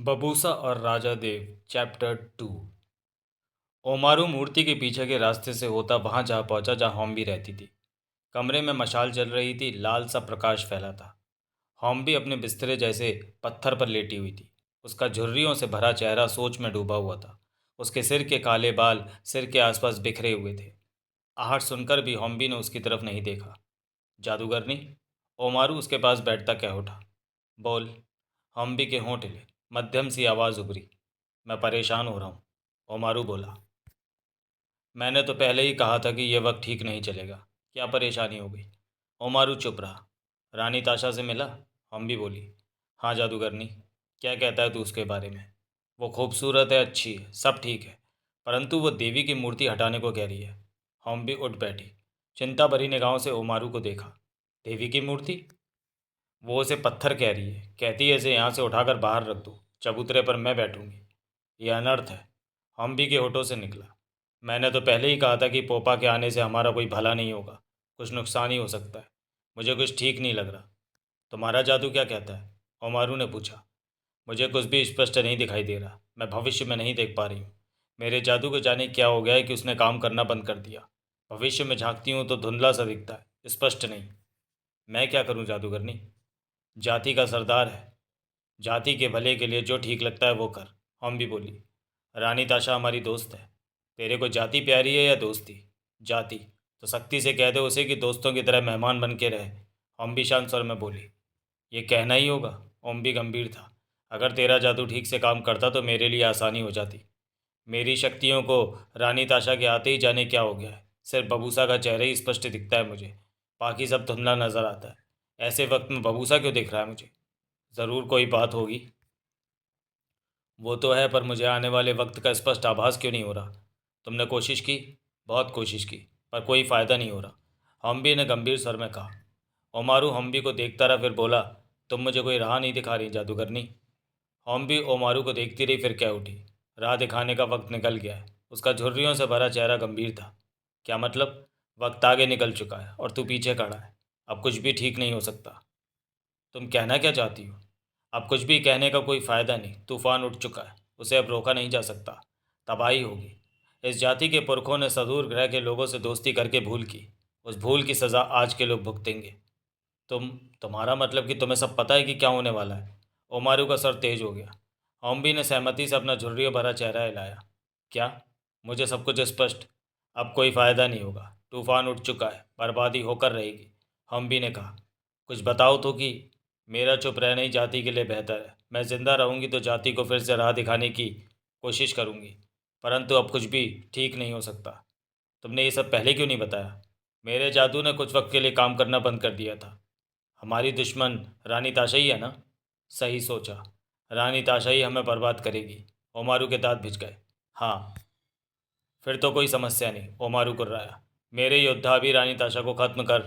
बबूसा और राजा देव चैप्टर 2। ओमारू मूर्ति के पीछे के रास्ते से होता वहां जा पहुंचा जहां हॉम्बी रहती थी। कमरे में मशाल जल रही थी, लाल सा प्रकाश फैला था। हॉम्बी अपने बिस्तरे जैसे पत्थर पर लेटी हुई थी। उसका झुर्रियों से भरा चेहरा सोच में डूबा हुआ था। उसके सिर के काले बाल सिर के आसपास बिखरे हुए थे। आहट सुनकर भी हॉम्बी ने उसकी तरफ नहीं देखा। जादूगरनी, ओमारू उसके पास बैठता कह उठा। बोल। हॉम्बी के होंठ हिले, मध्यम सी आवाज़ उभरी। मैं परेशान हो रहा हूँ, ओमारू बोला। मैंने तो पहले ही कहा था कि यह वक्त ठीक नहीं चलेगा। क्या परेशानी हो गई? ओमारू चुप रहा। रानी ताशा से मिला? हम भी बोली। हाँ जादूगरनी। क्या कहता है तू उसके बारे में? वो खूबसूरत है, अच्छी है, सब ठीक है, परंतु वो देवी की मूर्ति हटाने को कह रही है। हम भी उठ बैठी। चिंता भरी निगाहों से ओमारू को देखा। देवी की मूर्ति? वो उसे पत्थर कह रही है, कहती है इसे यहाँ से उठाकर बाहर रख दो, चबूतरे पर मैं बैठूंगी। यह अनर्थ है, हम भी के होठों से निकला। मैंने तो पहले ही कहा था कि पोपा के आने से हमारा कोई भला नहीं होगा, कुछ नुकसान ही हो सकता है। मुझे कुछ ठीक नहीं लग रहा। तुम्हारा जादू क्या कहता है? ओमारू ने पूछा। मुझे कुछ भी स्पष्ट नहीं दिखाई दे रहा, मैं भविष्य में नहीं देख पा रही हूँ। मेरे जादू को जाने क्या हो गया है कि उसने काम करना बंद कर दिया। भविष्य में झांकती हूँ तो धुंधला सा दिखता है, स्पष्ट नहीं। मैं क्या करूँ जादूगरनी? जाति का सरदार है, जाति के भले के लिए जो ठीक लगता है वो कर। हम भी बोली। रानी ताशा हमारी दोस्त है। तेरे को जाति प्यारी है या दोस्ती? जाति। तो सख्ती से कह दे उसे कि दोस्तों की तरह मेहमान बन के रहे। हम भी शांत स्वर में बोली। ये कहना ही होगा। ओम भी गंभीर था। अगर तेरा जादू ठीक से काम करता तो मेरे लिए आसानी हो जाती। मेरी शक्तियों को रानी ताशा के आते ही जाने क्या हो गया है। सिर्फ बबूसा का चेहरा ही स्पष्ट दिखता है मुझे, बाकी सब धुंधला नजर आता है। ऐसे वक्त में बबूसा क्यों दिख रहा है मुझे? ज़रूर कोई बात होगी। वो तो है, पर मुझे आने वाले वक्त का स्पष्ट आभास क्यों नहीं हो रहा? तुमने कोशिश की? बहुत कोशिश की, पर कोई फ़ायदा नहीं हो रहा, हम्बी ने गंभीर स्वर में कहा। ओमारू हम्बी को देखता रहा, फिर बोला, तुम मुझे कोई राह नहीं दिखा रही जादूगरनी? हम्बी ओमारू को देखती रही, फिर कह उठी। राह दिखाने का वक्त निकल गया है। उसका झुर्रियों से भरा चेहरा गंभीर था। क्या मतलब? वक्त आगे निकल चुका है और तू पीछे खड़ा है। अब कुछ भी ठीक नहीं हो सकता। तुम कहना क्या चाहती हो? अब कुछ भी कहने का कोई फ़ायदा नहीं, तूफान उठ चुका है, उसे अब रोका नहीं जा सकता। तबाही होगी। इस जाति के पुरखों ने सदूर ग्रह के लोगों से दोस्ती करके भूल की। उस भूल की सज़ा आज के लोग भुगतेंगे। तुम्हारा मतलब कि तुम्हें सब पता है कि क्या होने वाला है? ओमारू का सर तेज हो गया। ओम्बी ने सहमति से अपना झुर्रियों भरा चेहरा हिलाया। क्या? मुझे सब कुछ स्पष्ट। अब कोई फ़ायदा नहीं होगा, तूफान उठ चुका है, बर्बादी होकर रहेगी। हम्बी ने कहा। कुछ बताओ तो कि। मेरा चुप रहना ही जाति के लिए बेहतर है। मैं जिंदा रहूंगी तो जाति को फिर से राह दिखाने की कोशिश करूंगी, परंतु अब कुछ भी ठीक नहीं हो सकता। तुमने ये सब पहले क्यों नहीं बताया? मेरे जादू ने कुछ वक्त के लिए काम करना बंद कर दिया था। हमारी दुश्मन रानी ताशाई है ना? सही सोचा। रानी ताशाई हमें बर्बाद करेगी। ओमारू के दांत भिज गए। हाँ। फिर तो कोई समस्या नहीं, ओमारू कुर्राया। मेरे योद्धा भी रानी ताशा को ख़त्म कर।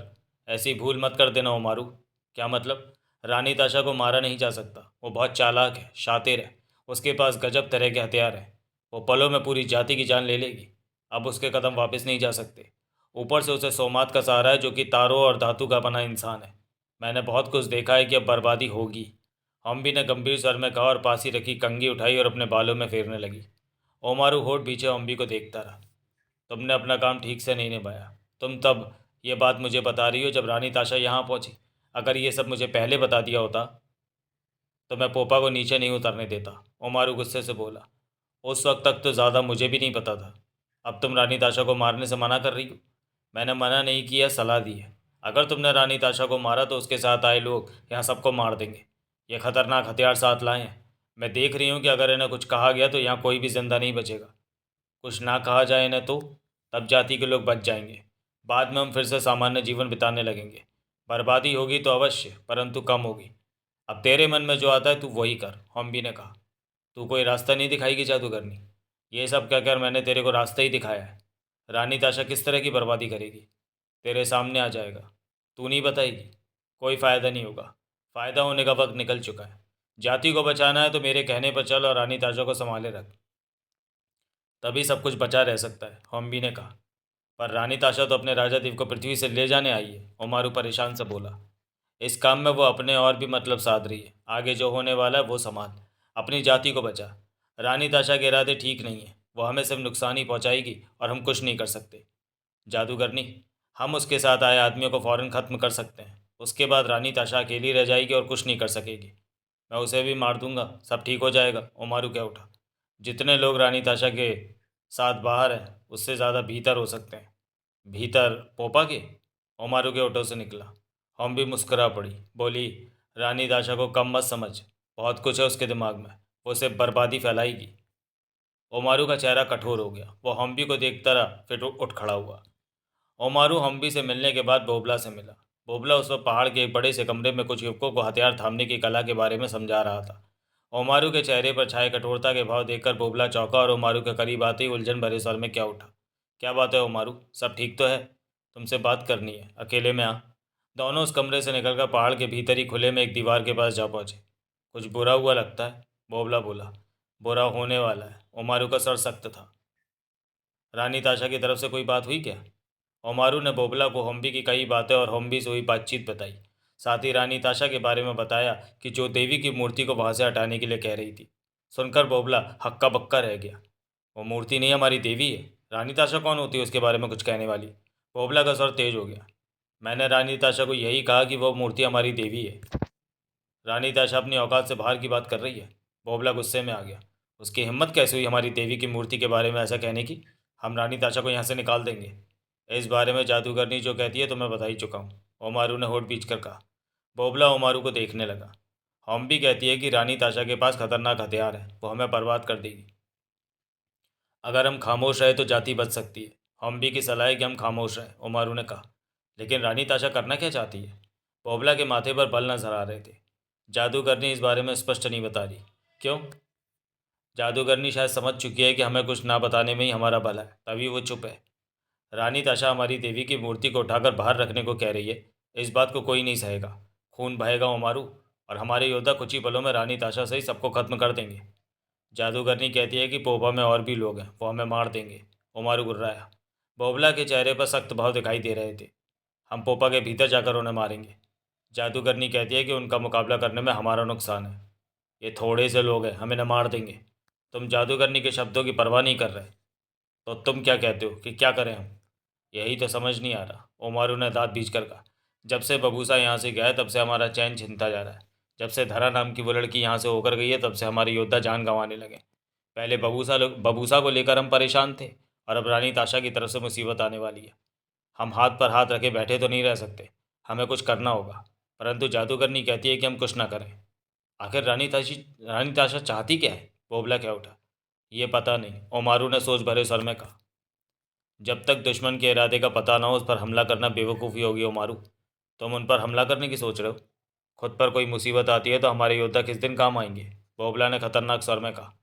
ऐसी भूल मत कर देना ओमारू। क्या मतलब? रानी ताशा को मारा नहीं जा सकता, वो बहुत चालाक है, शातिर है। उसके पास गजब तरह के हथियार हैं। वो पलों में पूरी जाति की जान ले लेगी। अब उसके कदम वापस नहीं जा सकते। ऊपर से उसे सोमात का सहारा है, जो कि तारों और धातु का बना इंसान है। मैंने बहुत कुछ देखा है कि अब बर्बादी होगी। हम भी ने गंभीर स्वर में कहा और पास ही रखी कंघी उठाई और अपने बालों में फेरने लगी। ओमारू होठ पीछे अम्बी को देखता रहा। तुमने अपना काम ठीक से नहीं निभाया। तुम तब ये बात मुझे बता रही हो जब रानी ताशा यहाँ पहुँची। अगर ये सब मुझे पहले बता दिया होता तो मैं पोपा को नीचे नहीं उतरने देता, ओमारू गुस्से से बोला। उस वक्त तक तो ज़्यादा मुझे भी नहीं पता था। अब तुम रानी ताशा को मारने से मना कर रही हो? मैंने मना नहीं किया, सलाह दी है। अगर तुमने रानी ताशा को मारा तो उसके साथ आए लोग यहाँ सबको मार देंगे। ये खतरनाक हथियार साथ लाए हैं। मैं देख रही हूँ कि अगर इन्हें कुछ कहा गया तो यहाँ कोई भी जिंदा नहीं बचेगा। कुछ ना कहा जाए इन्हें तो तब जाति के लोग बच जाएंगे। बाद में हम फिर से सामान्य जीवन बिताने लगेंगे। बर्बादी होगी तो अवश्य, परंतु कम होगी। अब तेरे मन में जो आता है तू वही कर, हम्बी ने कहा। तू कोई रास्ता नहीं दिखाएगी जादूगरनी? ये सब कहकर मैंने तेरे को रास्ता ही दिखाया है। रानी ताशा किस तरह की बर्बादी करेगी तेरे सामने आ जाएगा। तू नहीं बताएगी? कोई फ़ायदा नहीं होगा। फ़ायदा होने का वक्त निकल चुका है। जाति को बचाना है तो मेरे कहने पर चल और रानी ताशा को संभाले रख। तभी सब कुछ बचा रह सकता है, हम्बी ने कहा। पर रानी ताशा तो अपने राजा देव को पृथ्वी से ले जाने आई है, ओमारू परेशान से बोला। इस काम में वो अपने और भी मतलब साध रही है। आगे जो होने वाला है वो संभाल। अपनी जाति को बचा। रानी ताशा के इरादे ठीक नहीं है, वो हमें सिर्फ नुकसान ही पहुंचाएगी और हम कुछ नहीं कर सकते। जादूगरनी, हम उसके साथ आए आदमियों को फ़ौरन ख़त्म कर सकते हैं। उसके बाद रानी ताशा अकेली रह जाएगी और कुछ नहीं कर सकेगी। मैं उसे भी मार दूंगा, सब ठीक हो जाएगा। ओमारू कह उठा। जितने लोग रानी ताशा के साथ बाहर हैं उससे ज़्यादा भीतर हो सकते हैं। भीतर पोपा के? ओमारू के ओठों से निकला। हम भी मुस्कुरा पड़ी। बोली, रानी ताशा को कम मत समझ, बहुत कुछ है उसके दिमाग में, वो सिर्फ बर्बादी फैलाएगी। ओमारू का चेहरा कठोर हो गया। वो हम्बी को देखता रहा, फिर उठ खड़ा हुआ। ओमारू हम्बी से मिलने के बाद बोबला से मिला। बोबला उस वक्त पहाड़ के एक बड़े से कमरे में कुछ युवकों को हथियार थामने की कला के बारे में समझा रहा था। ओमारू के चेहरे पर छाए कठोरता के भाव देखकर बोबला चौंका और ओमारू के करीब आते ही उलझन भरे स्वर में क्या उठा। क्या बात है ओमारू, सब ठीक तो है? तुमसे बात करनी है, अकेले में आ। दोनों उस कमरे से निकलकर पहाड़ के भीतर ही खुले में एक दीवार के पास जा पहुंचे। कुछ बुरा हुआ लगता है, बोबला बोला। बुरा होने वाला है। ओमारू का स्वर सख्त था। रानी ताशा की तरफ से कोई बात हुई क्या? ओमारू ने बोबला को होम्बी की कई बातें और होम्बी से हुई बातचीत बताई। साथ ही रानी ताशा के बारे में बताया कि जो देवी की मूर्ति को वहां से हटाने के लिए कह रही थी। सुनकर बोबला हक्का बक्का रह गया। वो मूर्ति नहीं, हमारी देवी है। रानी ताशा कौन होती है उसके बारे में कुछ कहने वाली? बोबला का स्वर तेज हो गया। मैंने रानी ताशा को यही कहा कि वो मूर्ति हमारी देवी है। रानी ताशा अपनी औकात से बाहर की बात कर रही है। बोबला गुस्से में आ गया। उसकी हिम्मत कैसे हुई हमारी देवी की मूर्ति के बारे में ऐसा कहने की? हम रानी ताशा को यहाँ से निकाल देंगे। इस बारे में जादूगरनी जो कहती है तो मैं बता ही चुका हूँ, ओमारू ने होठ बींच कर कहा। बोबला ओमारू को देखने लगा। हम भी कहती है कि रानी ताशा के पास खतरनाक हथियार है, वो हमें बर्बाद कर देगी। अगर हम खामोश रहे तो जाति बच सकती है। हम भी की सलाह है कि हम खामोश रहें, ओमारू ने कहा। लेकिन रानी ताशा करना क्या चाहती है? बोबला के माथे पर बल नजर आ रहे थे। जादूगरनी इस बारे में स्पष्ट नहीं बता रही। क्यों? जादूगरनी शायद समझ चुकी है कि हमें कुछ ना बताने में ही हमारा भला है, तभी वो चुप है। रानी ताशा हमारी देवी की मूर्ति को उठाकर बाहर रखने को कह रही है। इस बात को कोई नहीं सहेगा। खून बहेगा ओमारू, और हमारे योद्धा कुछ ही पलों में रानी ताशा से ही सबको खत्म कर देंगे। जादूगरनी कहती है कि पोपा में और भी लोग हैं, वो हमें मार देंगे। ओमारू गुर्राया। बोबला के चेहरे पर सख्त भाव दिखाई दे रहे थे। हम पोपा के भीतर जाकर उन्हें मारेंगे। जादूगरनी कहती है कि उनका मुकाबला करने में हमारा नुकसान है। ये थोड़े से लोग हैं, हम इन्हें मार देंगे। तुम जादूगरनी के शब्दों की परवाह नहीं कर रहे, तो तुम क्या कहते हो कि क्या करें हम? यही तो समझ नहीं आ रहा, ओमारू ने दांत बीच कर कहा। जब से बबूसा यहाँ से गया है तब से हमारा चैन छिनता जा रहा है। जब से धरा नाम की वो लड़की यहाँ से होकर गई है तब से हमारे योद्धा जान गंवाने लगे। पहले बबूसा को लेकर हम परेशान थे, और अब रानी ताशा की तरफ से मुसीबत आने वाली है। हम हाथ पर हाथ रखे बैठे तो नहीं रह सकते, हमें कुछ करना होगा। परंतु जादूगरनी कहती है कि हम कुछ ना करें। आखिर रानी ताशा चाहती क्या है? बोबला क्या उठा। ये पता नहीं, ओमारू ने सोच भरे स्वर में कहा। जब तक दुश्मन के इरादे का पता ना हो उस पर हमला करना बेवकूफ़ी होगी ओमारू। तुम उन पर हमला करने की सोच रहे हो? खुद पर कोई मुसीबत आती है तो हमारे योद्धा किस दिन काम आएंगे? बोबला ने खतरनाक स्वर में कहा।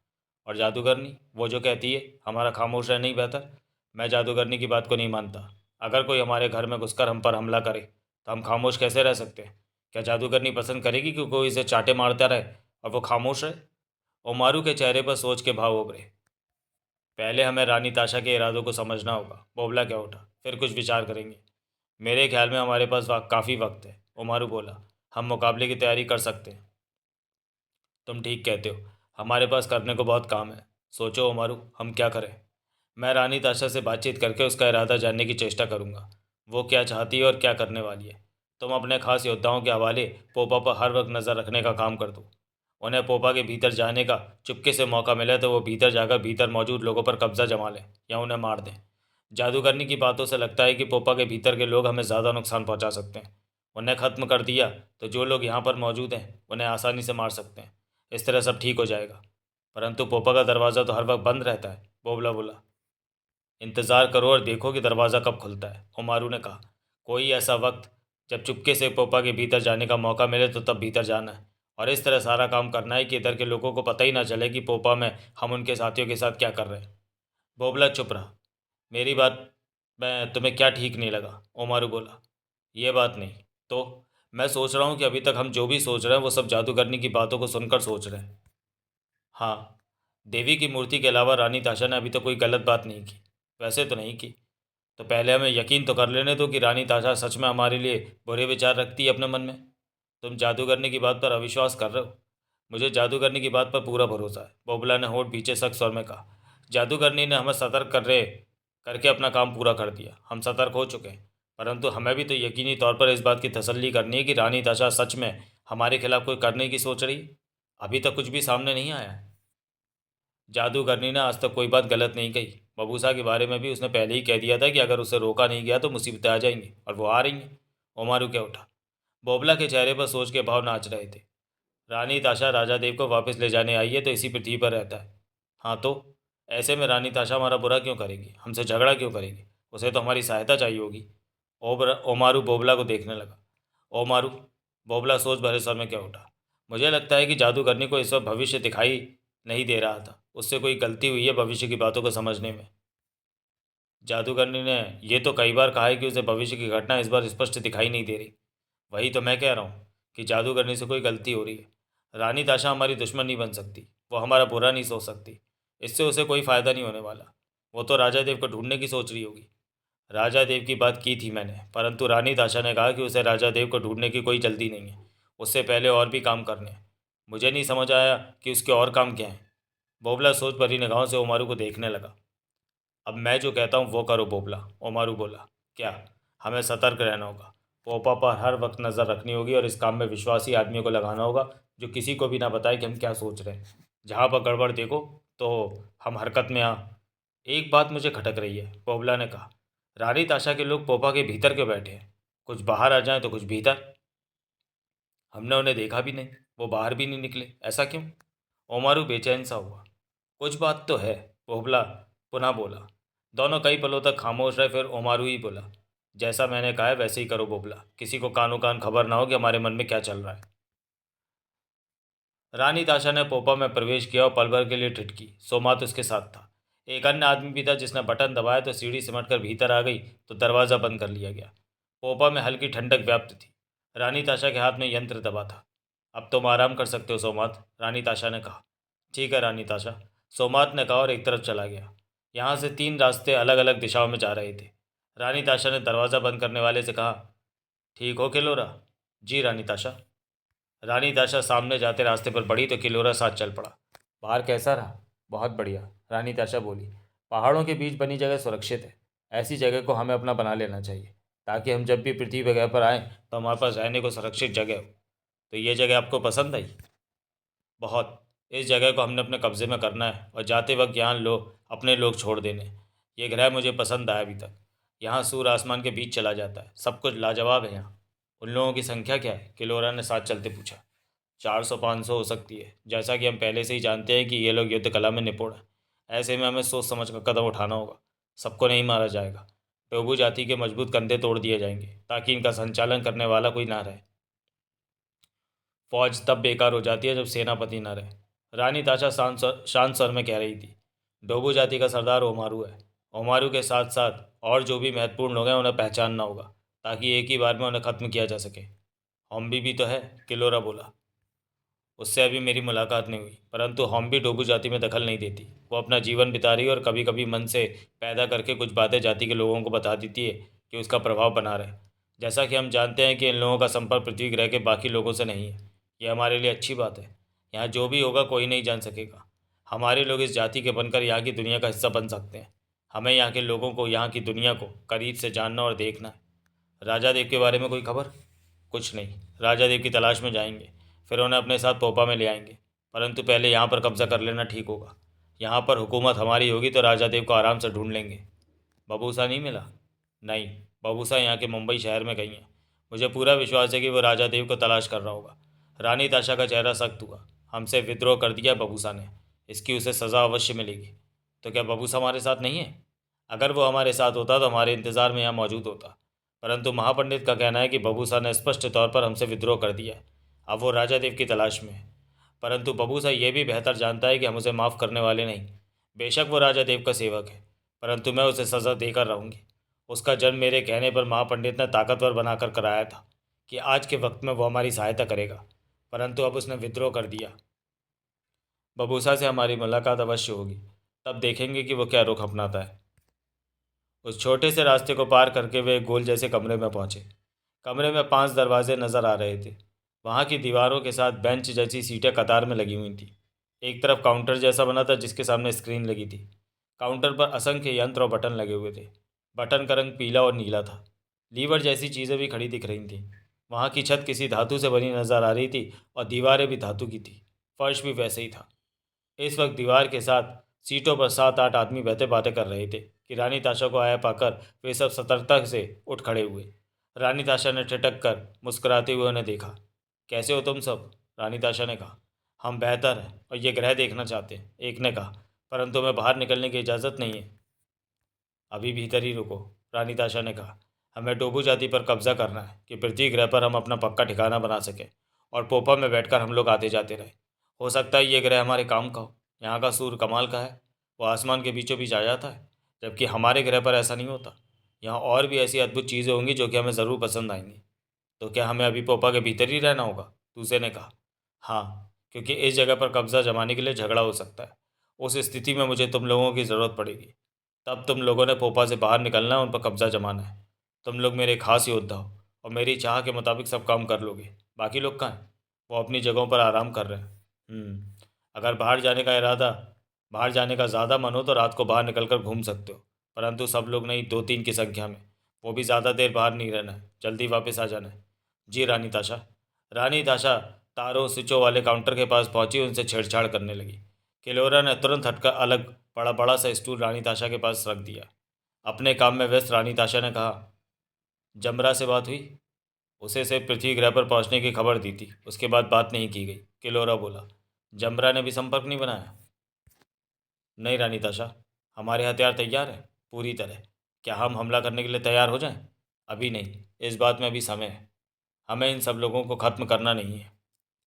और जादूगरनी, वो जो कहती है हमारा खामोश रहना ही बेहतर। मैं जादूगरनी की बात को नहीं मानता। अगर कोई हमारे घर में घुसकर हम पर हमला करे तो हम खामोश कैसे रह सकते हैं? क्या जादूगरनी पसंद करेगी कि कोई इसे चाटे मारता रहे और वो खामोश रहे? ओमारू के चेहरे पर सोच के भाव उभरे। पहले हमें रानी ताशा के इरादों को समझना होगा, बोबला क्या उठा। फिर कुछ विचार करेंगे। मेरे ख्याल में हमारे पास काफ़ी वक्त है, ओमारू बोला। हम मुकाबले की तैयारी कर सकते हैं। तुम ठीक कहते हो, हमारे पास करने को बहुत काम है। सोचो ओमारू, हम क्या करें? मैं रानी ताशा से बातचीत करके उसका इरादा जानने की चेष्टा करूंगा। वो क्या चाहती है और क्या करने वाली है। तुम अपने खास योद्धाओं के हवाले पोपा पर हर वक्त नज़र रखने का काम कर दो। उन्हें पोपा के भीतर जाने का चुपके से मौका मिले तो वो भीतर जाकर भीतर मौजूद लोगों पर कब्जा जमा लें या उन्हें मार दें। जादूगरनी की बातों से लगता है कि पोपा के भीतर के लोग हमें ज़्यादा नुकसान पहुंचा सकते हैं। उन्हें ख़त्म कर दिया तो जो लोग यहाँ पर मौजूद हैं उन्हें आसानी से मार सकते हैं। इस तरह सब ठीक हो जाएगा। परंतु पोपा का दरवाज़ा तो हर वक्त बंद रहता है, बोबला बोला। इंतज़ार करो और देखो कि दरवाज़ा कब खुलता है, ओमारू ने कहा। कोई ऐसा वक्त जब चुपके से पोपा के भीतर जाने का मौका मिले तो तब भीतर जाना है, और इस तरह सारा काम करना है कि इधर के लोगों को पता ही ना चले कि पोपा में हम उनके साथियों के साथ क्या कर रहे हैं। बोबला चुप रहा। मेरी बात में तुम्हें क्या ठीक नहीं लगा? ओमारू बोला। ये बात नहीं तो मैं सोच रहा हूँ कि अभी तक हम जो भी सोच रहे हैं वो सब जादूगरनी की बातों को सुनकर सोच रहे हैं। हाँ, देवी की मूर्ति के अलावा रानी ताशा ने अभी तक कोई गलत बात नहीं की। वैसे तो नहीं की। तो पहले हमें यकीन तो कर लेने दो कि रानी ताशा सच में हमारे लिए बुरे विचार रखती है अपने मन में। तुम जादूगरनी की बात पर अविश्वास कर रहे हो। मुझे जादूगरनी की बात पर पूरा भरोसा है, बोबला ने होठ पीछे सख्त स्वर में कहा। जादूगरनी ने हमें सतर्क करके अपना काम पूरा कर दिया। हम सतर्क हो चुके हैं, परंतु हमें भी तो यकीनी तौर पर इस बात की तसल्ली करनी है कि रानी ताशा सच में हमारे खिलाफ कोई करने की सोच रही। अभी तक कुछ भी सामने नहीं आया है। जादूगरनी ने आज तक कोई बात गलत नहीं कही। बबूसा के बारे में भी उसने पहले ही कह दिया था कि अगर उसे रोका नहीं गया तो मुसीबतें आ जाएंगी, और वो आ रही हैं। ओमारू क्या उठा। बोबला के चेहरे पर सोच के भाव नाच रहे थे। रानी ताशा राजा देव को वापस ले जाने आई है तो इसी पृथ्वी पर रहता है। हाँ तो ऐसे में रानी ताशा हमारा बुरा क्यों करेगी, हमसे झगड़ा क्यों करेगी? उसे तो हमारी सहायता चाहिए होगी। ओमारू बोबला को देखने लगा। ओमारू, बोबला सोच भरे स्वर में क्या उठा। मुझे लगता है कि जादूगरनी को इस वक्त भविष्य दिखाई नहीं दे रहा था। उससे कोई गलती हुई है भविष्य की बातों को समझने में। जादूगरनी ने यह तो कई बार कहा है कि उसे भविष्य की घटना इस बार स्पष्ट दिखाई नहीं दे रही। वही तो मैं कह रहा हूँ कि जादूगरनी से कोई गलती हो रही है। रानी ताशा हमारी दुश्मन नहीं बन सकती, वो हमारा बुरा नहीं सोच सकती। इससे उसे कोई फ़ायदा नहीं होने वाला। वो तो राजा देव को ढूंढने की सोच रही होगी। राजा देव की बात की थी मैंने, परंतु रानी ताशा ने कहा कि उसे राजा देव को ढूंढने की कोई जल्दी नहीं है। उससे पहले और भी काम करने हैं। मुझे नहीं समझ आया कि उसके और काम क्या हैं। बोबला सोच भरी निगाहों से ओमारू को देखने लगा। अब मैं जो कहता हूँ वो करो बोबला, ओमारू बोला। क्या? हमें सतर्क रहना होगा। पोपा पर हर वक्त नज़र रखनी होगी और इस काम में विश्वासी आदमियों को लगाना होगा जो किसी को भी ना बताए कि हम क्या सोच रहे हैं। जहाँ पर गड़बड़ देखो तो हम हरकत में आ। एक बात मुझे खटक रही है, बोबला ने कहा। रानी ताशा के लोग पोपा के भीतर क्यों बैठे हैं? कुछ बाहर आ जाए तो कुछ भीतर। हमने उन्हें देखा भी नहीं, वो बाहर भी नहीं निकले, ऐसा क्यों? ओमारू बेचैन सा हुआ। कुछ बात तो है, बोबला पुनः बोला। दोनों कई पलों तक खामोश रहे, फिर ओमारू ही बोला। जैसा मैंने कहा है वैसे ही करो बोबला, किसी को कानो कान खबर ना हो कि हमारे मन में क्या चल रहा है। रानी ताशा ने पोपा में प्रवेश किया और पल भर के लिए ठिठकी। सोमात उसके साथ था। एक अन्य आदमी भी था जिसने बटन दबाया तो सीढ़ी सिमट कर भीतर आ गई तो दरवाज़ा बंद कर लिया गया। पोपा में हल्की ठंडक व्याप्त थी। रानी ताशा के हाथ में यंत्र दबा था। अब तुम आराम कर सकते हो सोमात, रानी ताशा ने कहा। ठीक है रानी ताशा, सोमात ने कहा और एक तरफ चला गया। यहाँ से 3 रास्ते अलग अलग दिशाओं में जा रहे थे। रानी ताशा ने दरवाज़ा बंद करने वाले से कहा, ठीक हो किलोरा? जी रानी ताशा। रानी ताशा सामने जाते रास्ते पर बढ़ी तो किलोरा साथ चल पड़ा। बाहर कैसा रहा? बहुत बढ़िया, रानी ताशा बोली। पहाड़ों के बीच बनी जगह सुरक्षित है। ऐसी जगह को हमें अपना बना लेना चाहिए ताकि हम जब भी पृथ्वी वगैरह पर आएँ तो हमारे पास रहने को सुरक्षित जगह हो। तो ये जगह आपको पसंद आई? बहुत। इस जगह को हमने अपने कब्जे में करना है और जाते वक्त यहाँ अपने लोग छोड़ देने। ये ग्रह मुझे पसंद आया अभी तक। यहाँ सूर्य आसमान के बीच चला जाता है, सब कुछ लाजवाब है यहाँ। उन लोगों की संख्या क्या है? किलोरा ने साथ चलते पूछा। 400-500 हो सकती है। जैसा कि हम पहले से ही जानते हैं कि ये लोग युद्ध कला में निपुण हैं। ऐसे में हमें सोच समझ कर कदम उठाना होगा। सबको नहीं मारा जाएगा। टोबू जाति के मजबूत कंधे तोड़ दिए जाएंगे ताकि इनका संचालन करने वाला कोई ना रहे। फौज तब बेकार हो जाती है जब सेनापति ना रहे, रानी ताशा शांत स्वर में कह रही थी। डोबू जाति का सरदार ओमारू है। ओमारू के साथ साथ और जो भी महत्वपूर्ण लोग हैं उन्हें पहचानना होगा ताकि एक ही बार में उन्हें खत्म किया जा सके। हॉम्बी भी तो है, किलोरा बोला। उससे अभी मेरी मुलाकात नहीं हुई, परंतु हॉम्बी डोबू जाति में दखल नहीं देती। वो अपना जीवन बिता रही है और कभी कभी मन से पैदा करके कुछ बातें जाति के लोगों को बता देती है कि उसका प्रभाव बना रहे। जैसा कि हम जानते हैं कि इन लोगों का संपर्क पृथ्वी ग्रह के बाकी लोगों से नहीं है। ये हमारे लिए अच्छी बात है। यहाँ जो भी होगा कोई नहीं जान सकेगा। हमारे लोग इस जाति के बनकर यहाँ की दुनिया का हिस्सा बन सकते हैं। हमें यहाँ के लोगों को, यहाँ की दुनिया को करीब से जानना और देखना है। राजा देव के बारे में कोई खबर? कुछ नहीं। राजा देव की तलाश में जाएंगे, फिर उन्हें अपने साथ पोपा में ले आएंगे। परंतु पहले यहाँ पर कब्जा कर लेना ठीक होगा। यहाँ पर हुकूमत हमारी होगी तो राजा देव को आराम से ढूंढ लेंगे। बबूसा नहीं मिला? नहीं, बबूसा यहाँ के मुंबई शहर में गई हैं। मुझे पूरा विश्वास है कि वो राजा देव को तलाश कर रहा होगा। रानी ताशा का चेहरा सख्त हुआ। हमसे विद्रोह कर दिया बबूसा ने, इसकी उसे सज़ा अवश्य मिलेगी। तो क्या बबूसा हमारे साथ नहीं है? अगर वो हमारे साथ होता तो हमारे इंतज़ार में यहाँ मौजूद होता। परंतु महापंडित का कहना है कि बबूसा ने स्पष्ट तौर पर हमसे विद्रोह कर दिया है। अब वो राजा देव की तलाश में है। परंतु बबूसा ये भी बेहतर जानता है कि हम उसे माफ़ करने वाले नहीं। बेशक वो राजा देव का सेवक है, परंतु मैं उसे सज़ा देकर रहूँगी। उसका जन्म मेरे कहने पर महापंडित ने ताकतवर बनाकर कराया था कि आज के वक्त में वो हमारी सहायता करेगा, परंतु अब उसने विद्रोह कर दिया। बबूसा से हमारी मुलाकात अवश्य होगी, तब देखेंगे कि वो क्या रुख अपनाता है। उस छोटे से रास्ते को पार करके वे एक गोल जैसे कमरे में पहुंचे। कमरे में 5 दरवाजे नजर आ रहे थे। वहाँ की दीवारों के साथ बेंच जैसी सीटें कतार में लगी हुई थी। एक तरफ काउंटर जैसा बना था जिसके सामने स्क्रीन लगी थी। काउंटर पर असंख्य यंत्र और बटन लगे हुए थे। बटन का रंग पीला और नीला था। लीवर जैसी चीज़ें भी खड़ी दिख रही थीं। वहाँ की छत किसी धातु से बनी नजर आ रही थी और दीवारें भी धातु की थी। फर्श भी वैसे ही था। इस वक्त दीवार के साथ सीटों पर 7-8 आदमी बैठे बातें कर रहे थे कि रानी ताशा को आया पाकर वे सब सतर्कता से उठ खड़े हुए। रानी ताशा ने ठिठक कर मुस्कुराते हुए उन्हें देखा। कैसे हो तुम सब? रानी ताशा ने कहा। हम बेहतर हैं और ये ग्रह देखना चाहते हैं, एक ने कहा। परंतु हमें बाहर निकलने की इजाज़त नहीं है। अभी भीतर ही रुको, रानी ताशा ने कहा। हमें डोबू जाति पर कब्जा करना है कि पृथ्वी ग्रह पर हम अपना पक्का ठिकाना बना सकें और पोपा में बैठकर हम लोग आते जाते रहे। हो सकता है ये ग्रह हमारे काम का हो। यहाँ का सूर्य कमाल का है, वो आसमान के बीचों बीच आ जाता है, जबकि हमारे ग्रह पर ऐसा नहीं होता। यहाँ और भी ऐसी अद्भुत चीज़ें होंगी जो कि हमें ज़रूर पसंद आएंगी। तो क्या हमें अभी पोपा के भीतर ही रहना होगा? दूसरे ने कहा। हाँ, क्योंकि इस जगह पर कब्जा जमाने के लिए झगड़ा हो सकता है। उस स्थिति में मुझे तुम लोगों की ज़रूरत पड़ेगी। तब तुम लोगों ने पोपा से बाहर निकलना है, उन पर कब्जा जमाना है। तुम लोग मेरे खास योद्धा हो और मेरी चाह के मुताबिक सब काम कर लोगे। बाकी लोग कहाँ हैं? वो अपनी जगहों पर आराम कर रहे हैं। अगर बाहर जाने का ज़्यादा मन हो तो रात को बाहर निकल कर घूम सकते हो, परंतु सब लोग नहीं, 2-3 की संख्या में। वो भी ज़्यादा देर बाहर नहीं रहना है, जल्दी वापस आ जाना है। जी रानी ताशा। रानी ताशा तारों स्विचों वाले काउंटर के पास पहुंची, उनसे छेड़छाड़ करने लगी। किलोरा ने तुरंत हटकर अलग बड़ा बड़ा सा स्टूल रानी ताशा के पास रख दिया। अपने काम में व्यस्त रानी ताशा ने कहा, जमरा से बात हुई? उसे सिर्फ पृथ्वी ग्रह पर पहुंचने की खबर दी थी, उसके बाद बात नहीं की गई। किलोरा बोला। जमरा ने भी संपर्क नहीं बनाया? नहीं रानी ताशा, हमारे हथियार तैयार हैं पूरी तरह। क्या हम हमला करने के लिए तैयार हो जाएं? अभी नहीं, इस बात में अभी समय है। हमें इन सब लोगों को ख़त्म करना नहीं है।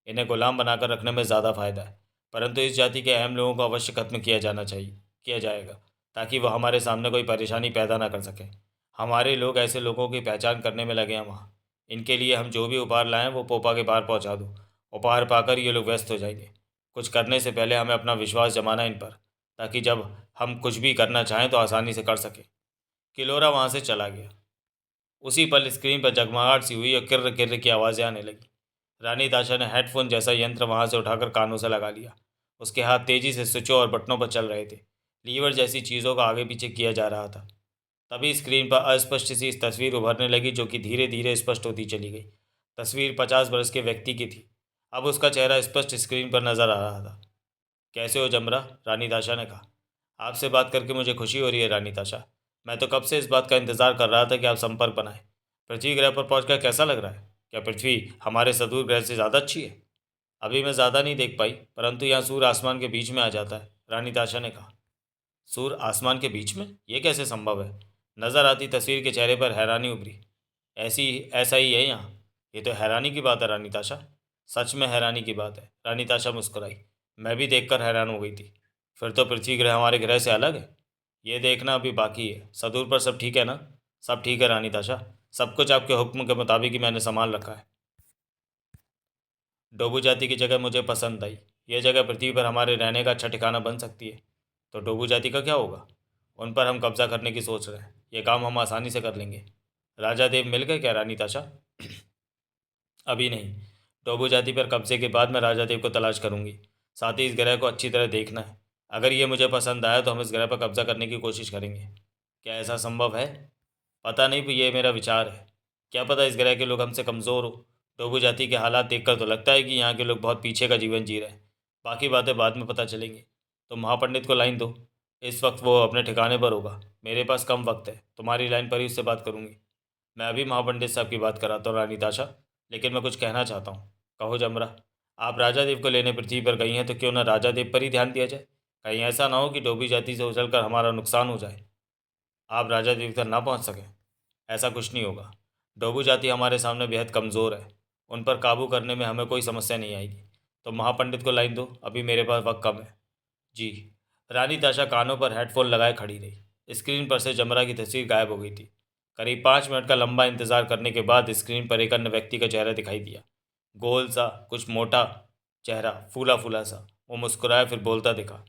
इन्हें गुलाम बनाकर रखने में ज़्यादा फ़ायदा है, परंतु इस जाति के अहम लोगों को अवश्य खत्म किया जाना चाहिए, किया जाएगा, ताकि वह हमारे सामने कोई परेशानी पैदा ना कर सकें। हमारे लोग ऐसे लोगों की पहचान करने में लगे हैं वहाँ। इनके लिए हम जो भी उपहार लाएं वो पोपा के बाहर पहुँचा दो। उपहार पाकर ये लोग व्यस्त हो जाएंगे। कुछ करने से पहले हमें अपना विश्वास जमाना इन पर, ताकि जब हम कुछ भी करना चाहें तो आसानी से कर सकें। किलोरा वहाँ से चला गया। उसी पल स्क्रीन पर जगमगाहट सी हुई और किर्र किर्र की आवाज़ें आने लगी। रानी ताशा ने हेडफोन जैसा यंत्र वहां से उठाकर कानों से लगा लिया। उसके हाथ तेजी से स्विचों और बटनों पर चल रहे थे। लीवर जैसी चीज़ों का आगे पीछे किया जा रहा था। तभी स्क्रीन पर अस्पष्ट सी तस्वीर उभरने लगी, जो कि धीरे धीरे स्पष्ट होती चली गई। तस्वीर 50 बरस के व्यक्ति की थी। अब उसका चेहरा स्पष्ट स्क्रीन पर नजर आ रहा था। कैसे हो जमरा? रानी ताशा ने कहा। आपसे बात करके मुझे खुशी हो रही है रानी ताशा। मैं तो कब से इस बात का इंतज़ार कर रहा था कि आप संपर्क बनाएं। पृथ्वी ग्रह पर पहुंचकर कैसा लग रहा है? क्या पृथ्वी हमारे सदूर ग्रह से ज़्यादा अच्छी है? अभी मैं ज़्यादा नहीं देख पाई, परंतु यहाँ सूर्य आसमान के बीच में आ जाता है, रानी ताशा ने कहा। सूर्य आसमान के बीच में? ये कैसे संभव है? नज़र आती तस्वीर के चेहरे पर हैरानी उभरी। ऐसा ही है यहाँ। ये तो हैरानी की बात है रानी ताशा। सच में हैरानी की बात है, रानी ताशा मुस्कुराई। मैं भी देखकर हैरान हो गई थी। फिर तो पृथ्वी ग्रह हमारे ग्रह से अलग है? ये देखना अभी बाकी है। सदूर पर सब ठीक है ना? सब ठीक है रानी ताशा। सब कुछ आपके हुक्म के मुताबिक ही मैंने संभाल रखा है। डोबू जाति की जगह मुझे पसंद आई। यह जगह पृथ्वी पर हमारे रहने का अच्छा ठिकाना बन सकती है। तो डोबू जाति का क्या होगा? उन पर हम कब्जा करने की सोच रहे हैं। ये काम हम आसानी से कर लेंगे। राजा देव मिल गए क्या रानी ताशा? अभी नहीं। डोबू जाति पर कब्जे के बाद मैं राजा देव को तलाश करूंगी। साथ ही इस ग्रह को अच्छी तरह देखना है। अगर ये मुझे पसंद आया तो हम इस ग्रह पर कब्जा करने की कोशिश करेंगे। क्या ऐसा संभव है? पता नहीं, ये मेरा विचार है। क्या पता इस ग्रह के लोग हमसे कमज़ोर हो। डोबू जाति के हालात देखकर तो लगता है कि यहाँ के लोग बहुत पीछे का जीवन जी रहे हैं। बाकी बातें बाद में पता चलेंगी। तो महापंडित को लाइन दो। इस वक्त वो अपने ठिकाने पर होगा। मेरे पास कम वक्त है, तुम्हारी लाइन पर ही उससे बात करूँगी। मैं अभी महापंडित साहब की बात कराता हूँ रानी ताशा, लेकिन मैं कुछ कहना चाहता हूँ। कहो जमरा। आप राजा देव को लेने पृथ्वी पर गई हैं तो क्यों ना राजा देव पर ही ध्यान दिया जाए। कहीं ऐसा ना हो कि डोबी जाति से उछलकर हमारा नुकसान हो जाए, आप राजा देव तक ना पहुँच सकें। ऐसा कुछ नहीं होगा। डोबू जाति हमारे सामने बेहद कमज़ोर है। उन पर काबू करने में हमें कोई समस्या नहीं आएगी। तो महापंडित को लाइन दो, अभी मेरे पास वक्त कम है। जी। रानी ताशा कानों पर हेडफोन लगाए खड़ी रही। स्क्रीन पर से जमरा की तस्वीर गायब हो गई थी। करीब 5 मिनट का लंबा इंतजार करने के बाद स्क्रीन पर एक अन्य व्यक्ति का चेहरा दिखाई दिया। गोल सा, कुछ मोटा चेहरा, फूला फूला सा। वो मुस्कुराया, फिर बोलता दिखा।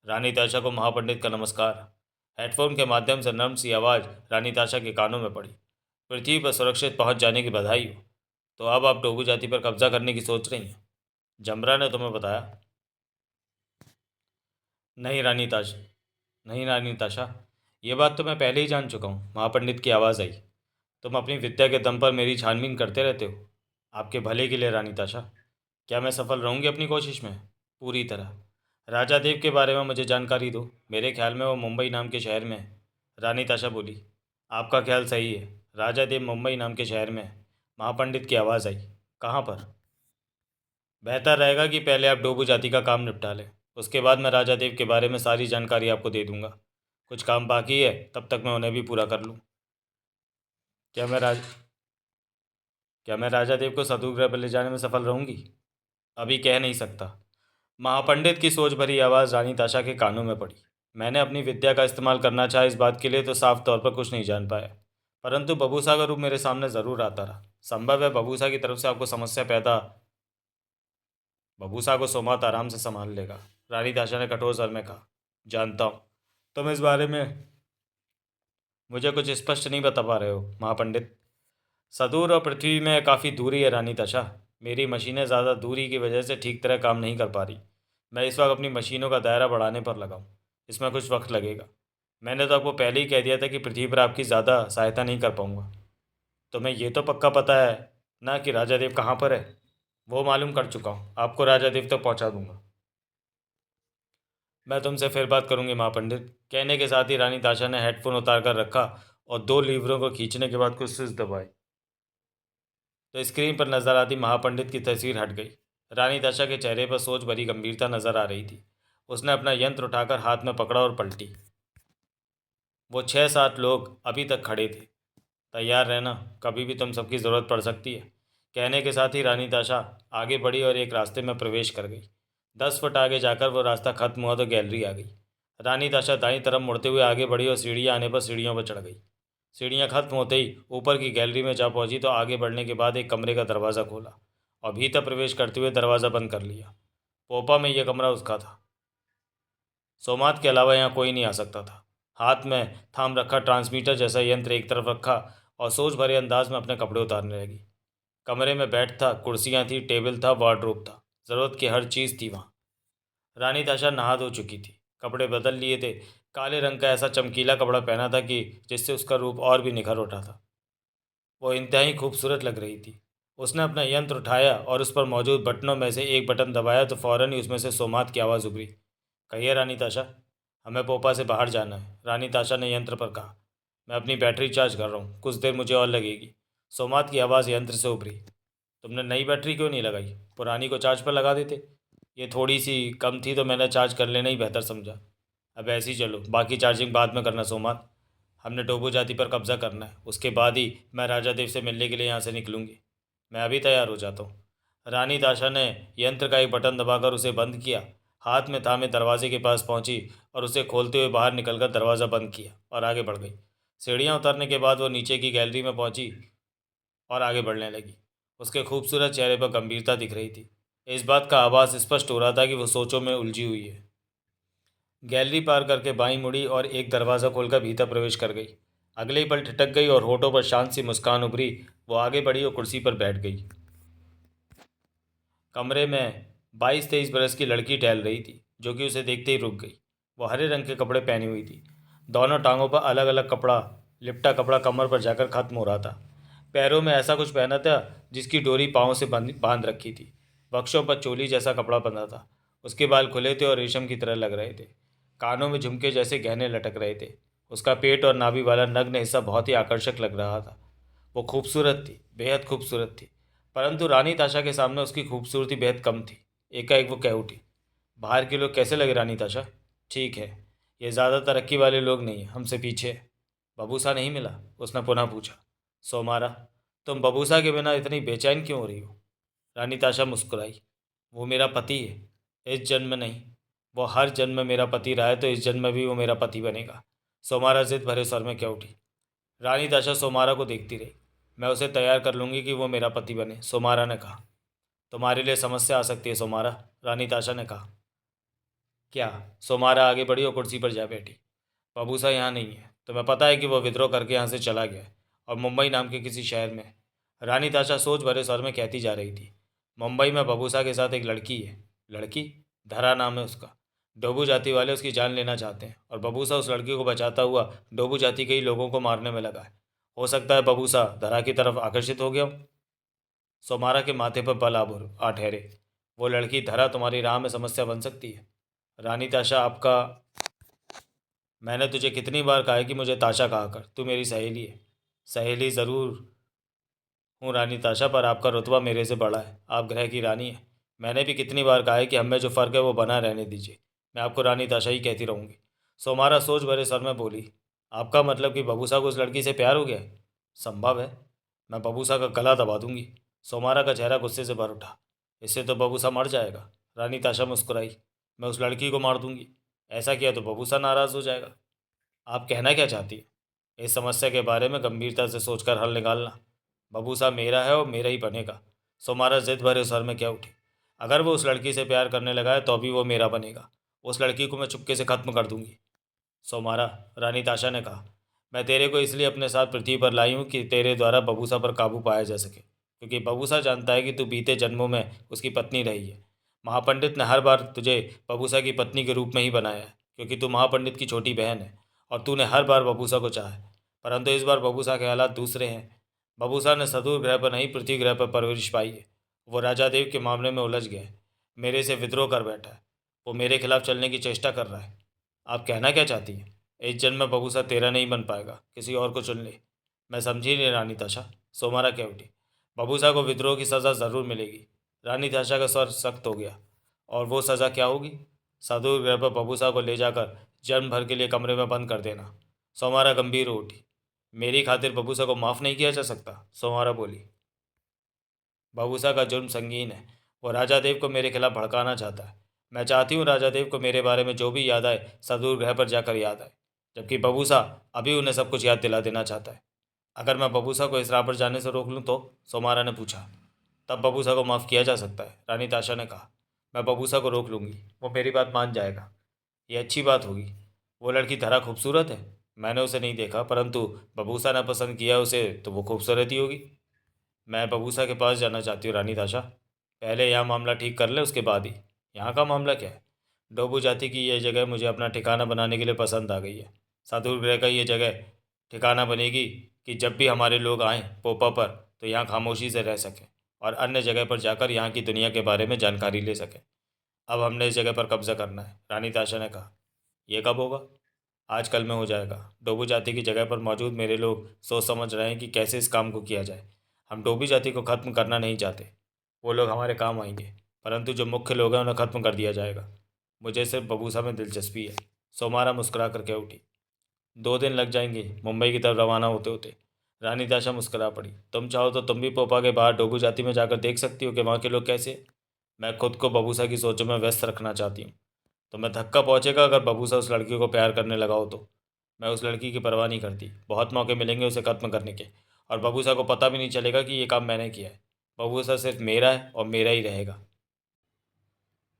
रानी ताशा को महापंडित का नमस्कार। हेडफोन के माध्यम से नर्म सी आवाज़ रानी ताशा के कानों में पड़ी। पृथ्वी पर सुरक्षित पहुंच जाने की बधाई हो। तो अब आप डोबू जाति पर कब्जा करने की सोच रही हैं? जमरा ने तुम्हें बताया? नहीं रानी ताश नहीं रानी ताशा, ये बात तो मैं पहले ही जान चुका हूँ। महापंडित की आवाज़ आई। तुम अपनी विद्या के दम पर मेरी छानबीन करते रहते हो। आपके भले के लिए रानी ताशा। क्या मैं सफल रहूंगी अपनी कोशिश में? पूरी तरह। राजा देव के बारे में मुझे जानकारी दो। मेरे ख्याल में वो मुंबई नाम के शहर में है। रानी ताशा बोली। आपका ख्याल सही है। राजा देव मुंबई नाम के शहर में है। महापंडित की आवाज़ आई। कहाँ पर? बेहतर रहेगा कि पहले आप डोबू जाति का काम निपटा लें। उसके बाद मैं राजा देव के बारे में सारी जानकारी आपको दे दूंगा। कुछ काम बाकी है, तब तक मैं उन्हें भी पूरा कर लूँ। क्या मैं राज क्या मैं राजा देव को सदुग्रह पर ले जाने में सफल रहूंगी? अभी कह नहीं सकता। महापंडित की सोच भरी आवाज़ रानी ताशा के कानों में पड़ी। मैंने अपनी विद्या का इस्तेमाल करना चाहा इस बात के लिए तो साफ तौर पर कुछ नहीं जान पाया, परंतु बबूसा का रूप मेरे सामने ज़रूर आता रहा। संभव है बबूसा की तरफ से आपको समस्या पैदा। बबूसा को सोमात आराम से संभाल लेगा, रानी ताशा ने कठोर स्वर में कहा। जानता हूँ। तुम इस बारे में मुझे कुछ स्पष्ट नहीं बता पा रहे हो महापंडित। सदूर और पृथ्वी में काफ़ी दूरी है रानी ताशा। मेरी मशीनें ज़्यादा दूरी की वजह से ठीक तरह काम नहीं कर पा रही। मैं इस वक्त अपनी मशीनों का दायरा बढ़ाने पर लगा हूँ। इसमें कुछ वक्त लगेगा। मैंने तो आपको पहले ही कह दिया था कि पृथ्वी पर आपकी ज़्यादा सहायता नहीं कर पाऊँगा। तुम्हें ये तो पक्का पता है ना कि राजा देव कहाँ पर है? वो मालूम कर चुका हूँ। आपको राजा देव तक पहुँचा दूंगा। मैं तुमसे फिर बात करूंगी महापंडित। कहने के साथ ही रानी ताशा ने हेडफोन उतार कर रखा और दो लीवरों को खींचने के बाद कुछ स्विच दबाए तो स्क्रीन पर नजर आती महापंडित की तस्वीर हट गई। रानी ताशा के चेहरे पर सोच भरी गंभीरता नजर आ रही थी। उसने अपना यंत्र उठाकर हाथ में पकड़ा और पलटी। वो 6-7 लोग अभी तक खड़े थे। तैयार रहना, कभी भी तुम सबकी ज़रूरत पड़ सकती है। कहने के साथ ही रानी ताशा आगे बढ़ी और एक रास्ते में प्रवेश कर गई। 10 फुट आगे जाकर वो रास्ता खत्म हुआ तो गैलरी आ गई। रानी ताशा दाईं तरफ मुड़ते हुए आगे बढ़ी और सीढ़ियाँ आने पर सीढ़ियों पर चढ़ गई। सीढ़ियाँ खत्म होते ही ऊपर की गैलरी में जा पहुंची तो आगे बढ़ने के बाद एक कमरे का दरवाज़ा खोला और भीतर प्रवेश करते हुए दरवाज़ा बंद कर लिया। पोपा में यह कमरा उसका था। सोमात के अलावा यहाँ कोई नहीं आ सकता था। हाथ में थाम रखा ट्रांसमीटर जैसा यंत्र एक तरफ रखा और सोच भरे अंदाज में अपने कपड़े उतारने लगी। कमरे में बेड था, कुर्सियाँ थी, टेबल था, वार्डरोब था। ज़रूरत की हर चीज़ थी वहाँ। रानी ताशा नहा धो चुकी थी, कपड़े बदल लिए थे। काले रंग का ऐसा चमकीला कपड़ा पहना था कि जिससे उसका रूप और भी निखर उठा था। वो इंतहाई खूबसूरत लग रही थी। उसने अपना यंत्र उठाया और उस पर मौजूद बटनों में से एक बटन दबाया तो फौरन ही उसमें से सोमात की आवाज़ उभरी। कहिए रानी ताशा। हमें पोपा से बाहर जाना है, रानी ताशा ने यंत्र पर कहा। मैं अपनी बैटरी चार्ज कर रहा हूँ, कुछ देर मुझे और लगेगी। सोमात की आवाज़ यंत्र से उभरी। तुमने नई बैटरी क्यों नहीं लगाई? पुरानी को चार्ज पर लगा देते। ये थोड़ी सी कम थी तो मैंने चार्ज कर लेना ही बेहतर समझा। अब ऐसे ही चलो, बाकी चार्जिंग बाद में करना सोमात। हमने टोबू जाति पर कब्जा करना है, उसके बाद ही मैं राजा देव से मिलने के लिए यहाँ से निकलूँगी। मैं अभी तैयार हो जाता हूँ। रानी ताशा ने यंत्र का एक बटन दबाकर उसे बंद किया। हाथ में थामे दरवाजे के पास पहुंची और उसे खोलते हुए बाहर निकलकर दरवाज़ा बंद किया और आगे बढ़ गई। सीढ़ियाँ उतरने के बाद वो नीचे की गैलरी में पहुंची और आगे बढ़ने लगी। उसके खूबसूरत चेहरे पर गंभीरता दिख रही थी। इस बात का आभास स्पष्ट हो रहा था कि वो सोचों में उलझी हुई है। गैलरी पार करके बाईं मुड़ी और एक दरवाज़ा खोलकर भीतर प्रवेश कर गई। अगले ही पल ठिठक गई और होठों पर शांत सी मुस्कान उभरी। वो आगे बढ़ी और कुर्सी पर बैठ गई। कमरे में 22-23 बरस की लड़की टहल रही थी, जो कि उसे देखते ही रुक गई। वो हरे रंग के कपड़े पहनी हुई थी। दोनों टांगों पर अलग अलग कपड़ा, लिपटा कपड़ा कमर पर जाकर खत्म हो रहा था। पैरों में ऐसा कुछ पहना था जिसकी डोरी पाँव से बांध रखी थी। वक्षों पर चोली जैसा कपड़ा बंधा था। उसके बाल खुले थे और रेशम की तरह लग रहे थे। कानों में झुमके जैसे गहने लटक रहे थे। उसका पेट और नाभि वाला नग्न हिस्सा बहुत ही आकर्षक लग रहा था। वो खूबसूरत थी, बेहद खूबसूरत थी। परंतु रानी ताशा के सामने उसकी खूबसूरती बेहद कम थी। एकाएक वो कह उठी। बाहर के लोग कैसे लगे रानी ताशा? ठीक है, ये ज़्यादा तरक्की वाले लोग नहीं हैं, हमसे पीछे है। बबूसा नहीं मिला? उसने पुनः पूछा। सोमारा, तुम बबूसा के बिना इतनी बेचैन क्यों हो रही हो? रानी ताशा मुस्कुराई। वो मेरा पति है, इस जन्म में नहीं। वो हर जन्म में मेरा पति रहा है तो इस जन्म में भी वो मेरा पति बनेगा। सोमारा जिद भरे स्वर में कह उठी। रानी ताशा सोमारा को देखती रही। मैं उसे तैयार कर लूँगी कि वो मेरा पति बने, सोमारा ने कहा। तुम्हारे लिए समस्या आ सकती है सोमारा, रानी ताशा ने कहा। क्या? सोमारा आगे बढ़ी और कुर्सी पर जा बैठी। बबूसा यहाँ नहीं है। तुम्हें पता है कि वो विद्रोह करके यहाँ से चला गया है और मुंबई नाम के किसी शहर में है। रानी ताशा सोच भरे स्वर में कहती जा रही थी। मुंबई में बबूसा के साथ एक लड़की है। लड़की? धरा नाम है उसका। डोबू जाति वाले उसकी जान लेना चाहते हैं और बबूसा उस लड़की को बचाता हुआ डोबू जाति के ही लोगों को मारने में लगा है। हो सकता है बबूसा धरा की तरफ आकर्षित हो गया हो। सोमारा के माथे पर बल आ ठहरे। वो लड़की धरा तुम्हारी राह में समस्या बन सकती है। रानी ताशा आपका मैंने तुझे कितनी बार कहा है कि मुझे ताशा कहा कर, तू मेरी सहेली है। सहेली ज़रूर हूँ रानी ताशा, पर आपका रुतबा मेरे से बड़ा है। आप ग्रह की रानी हैं। मैंने भी कितनी बार कहा है कि हम में जो फ़र्क है वो बना रहने दीजिए। मैं आपको रानी ताशा ही कहती रहूँगी। सोमारा सोच भरे स्वर में बोली। आपका मतलब कि बबूसा को उस लड़की से प्यार हो गया है? संभव है। मैं बबूसा का गला दबा दूंगी। सोमारा का चेहरा गुस्से से भर उठा। इससे तो बबूसा मर जाएगा। रानी ताशा मुस्कुराई। मैं उस लड़की को मार दूंगी। ऐसा किया तो बबूसा नाराज़ हो जाएगा। आप कहना क्या चाहती है? इस समस्या के बारे में गंभीरता से सोचकर हल निकालना। बबूसा मेरा है और मेरा ही बनेगा। सोमारा जिद भरे स्वर में क्या उठी। अगर वो उस लड़की से प्यार करने लगा है तो भी वो मेरा बनेगा। उस लड़की को मैं चुपके से ख़त्म कर दूंगी। सोमारा, रानी ताशा ने कहा, मैं तेरे को इसलिए अपने साथ पृथ्वी पर लाई हूँ कि तेरे द्वारा बबूसा पर काबू पाया जा सके, क्योंकि बबूसा जानता है कि तू बीते जन्मों में उसकी पत्नी रही है। महापंडित ने हर बार तुझे बबूसा की पत्नी के रूप में ही बनाया है, क्योंकि तू महापंडित की छोटी बहन है और तूने हर बार बबूसा को चाहा है। परंतु इस बार बबूसा के हालात दूसरे हैं। बबूसा ने सदूर ग्रह पर नहीं, पृथ्वी ग्रह पर परवरिश पाई है। वो राजा देव के मामले में उलझ गया है। मेरे से विद्रोह कर बैठा है। वो मेरे खिलाफ चलने की चेष्टा कर रहा है। आप कहना क्या चाहती हैं? इस जन्म में बबूसा तेरा नहीं बन पाएगा, किसी और को चुन ले। मैं समझी नहीं रानी ताशा। सोमारा क्या उठी। बबूसा को विद्रोह की सज़ा ज़रूर मिलेगी। रानी ताशा का स्वर सख्त हो गया। और वो सज़ा क्या होगी? साधु ग्रह पर बबूसा को ले जाकर जन्म भर के लिए कमरे में बंद कर देना। सोमारा गंभीर हो उठी। मेरी खातिर बबूसा को माफ़ नहीं किया जा सकता, सोमारा बोली। बबूसा का जुर्म संगीन है। वो राजा देव को मेरे खिलाफ भड़काना चाहता है। मैं चाहती हूँ राजा देव को मेरे बारे में जो भी याद आए सदूर ग्रह पर जाकर याद आए, जबकि बबूसा अभी उन्हें सब कुछ याद दिला देना चाहता है। अगर मैं बबूसा को इस राह पर जाने से रोक लूँ तो? सोमारा ने पूछा। तब बबूसा को माफ़ किया जा सकता है, रानी ताशा ने कहा। मैं बबूसा को रोक लूँगी, वो मेरी बात मान जाएगा। ये अच्छी बात होगी। वो लड़की धरा खूबसूरत है। मैंने उसे नहीं देखा, परंतु बबूसा ने पसंद किया उसे तो वो खूबसूरत ही होगी। मैं बबूसा के पास जाना चाहती हूँ रानी ताशा। पहले यहाँ मामला ठीक कर ले, उसके बाद ही। यहाँ का मामला क्या है? डोबू जाति की यह जगह मुझे अपना ठिकाना बनाने के लिए पसंद आ गई है। साधु ग्रह का ये जगह ठिकाना बनेगी कि जब भी हमारे लोग आएँ पोपा पर तो यहाँ खामोशी से रह सकें और अन्य जगह पर जाकर यहाँ की दुनिया के बारे में जानकारी ले सकें। अब हमने इस जगह पर कब्जा करना है, रानी ताशा ने कहा। यह कब होगा? आज कल में हो जाएगा। डोबू जाति की जगह पर मौजूद मेरे लोग सोच समझ रहे हैं कि कैसे इस काम को किया जाए। हम डोबी जाति को ख़त्म करना नहीं चाहते। वो लोग हमारे काम आएंगे, परंतु जो मुख्य लोग हैं उन्हें ख़त्म कर दिया जाएगा। मुझे सिर्फ बबूसा में दिलचस्पी है। सोमारा मुस्कुरा करके उठी। 2 दिन लग जाएंगे मुंबई की तरफ रवाना होते होते। रानी ताशा मुस्कुरा पड़ी। तुम चाहो तो तुम भी पोपा के बाहर डोबू जाति में जाकर देख सकती हो कि वहाँ के लोग कैसे हैं। मैं खुद को बबूसा की सोचों में व्यस्त रखना चाहती हूँ। तो मैं धक्का पहुँचेगा अगर बबूसा उस लड़की को प्यार करने लगा हो तो। मैं उस लड़की की परवाह नहीं करती। बहुत मौके मिलेंगे उसे ख़त्म करने के, और बबूसा को पता भी नहीं चलेगा कि ये काम मैंने किया है। बबूसा सिर्फ मेरा है और मेरा ही रहेगा।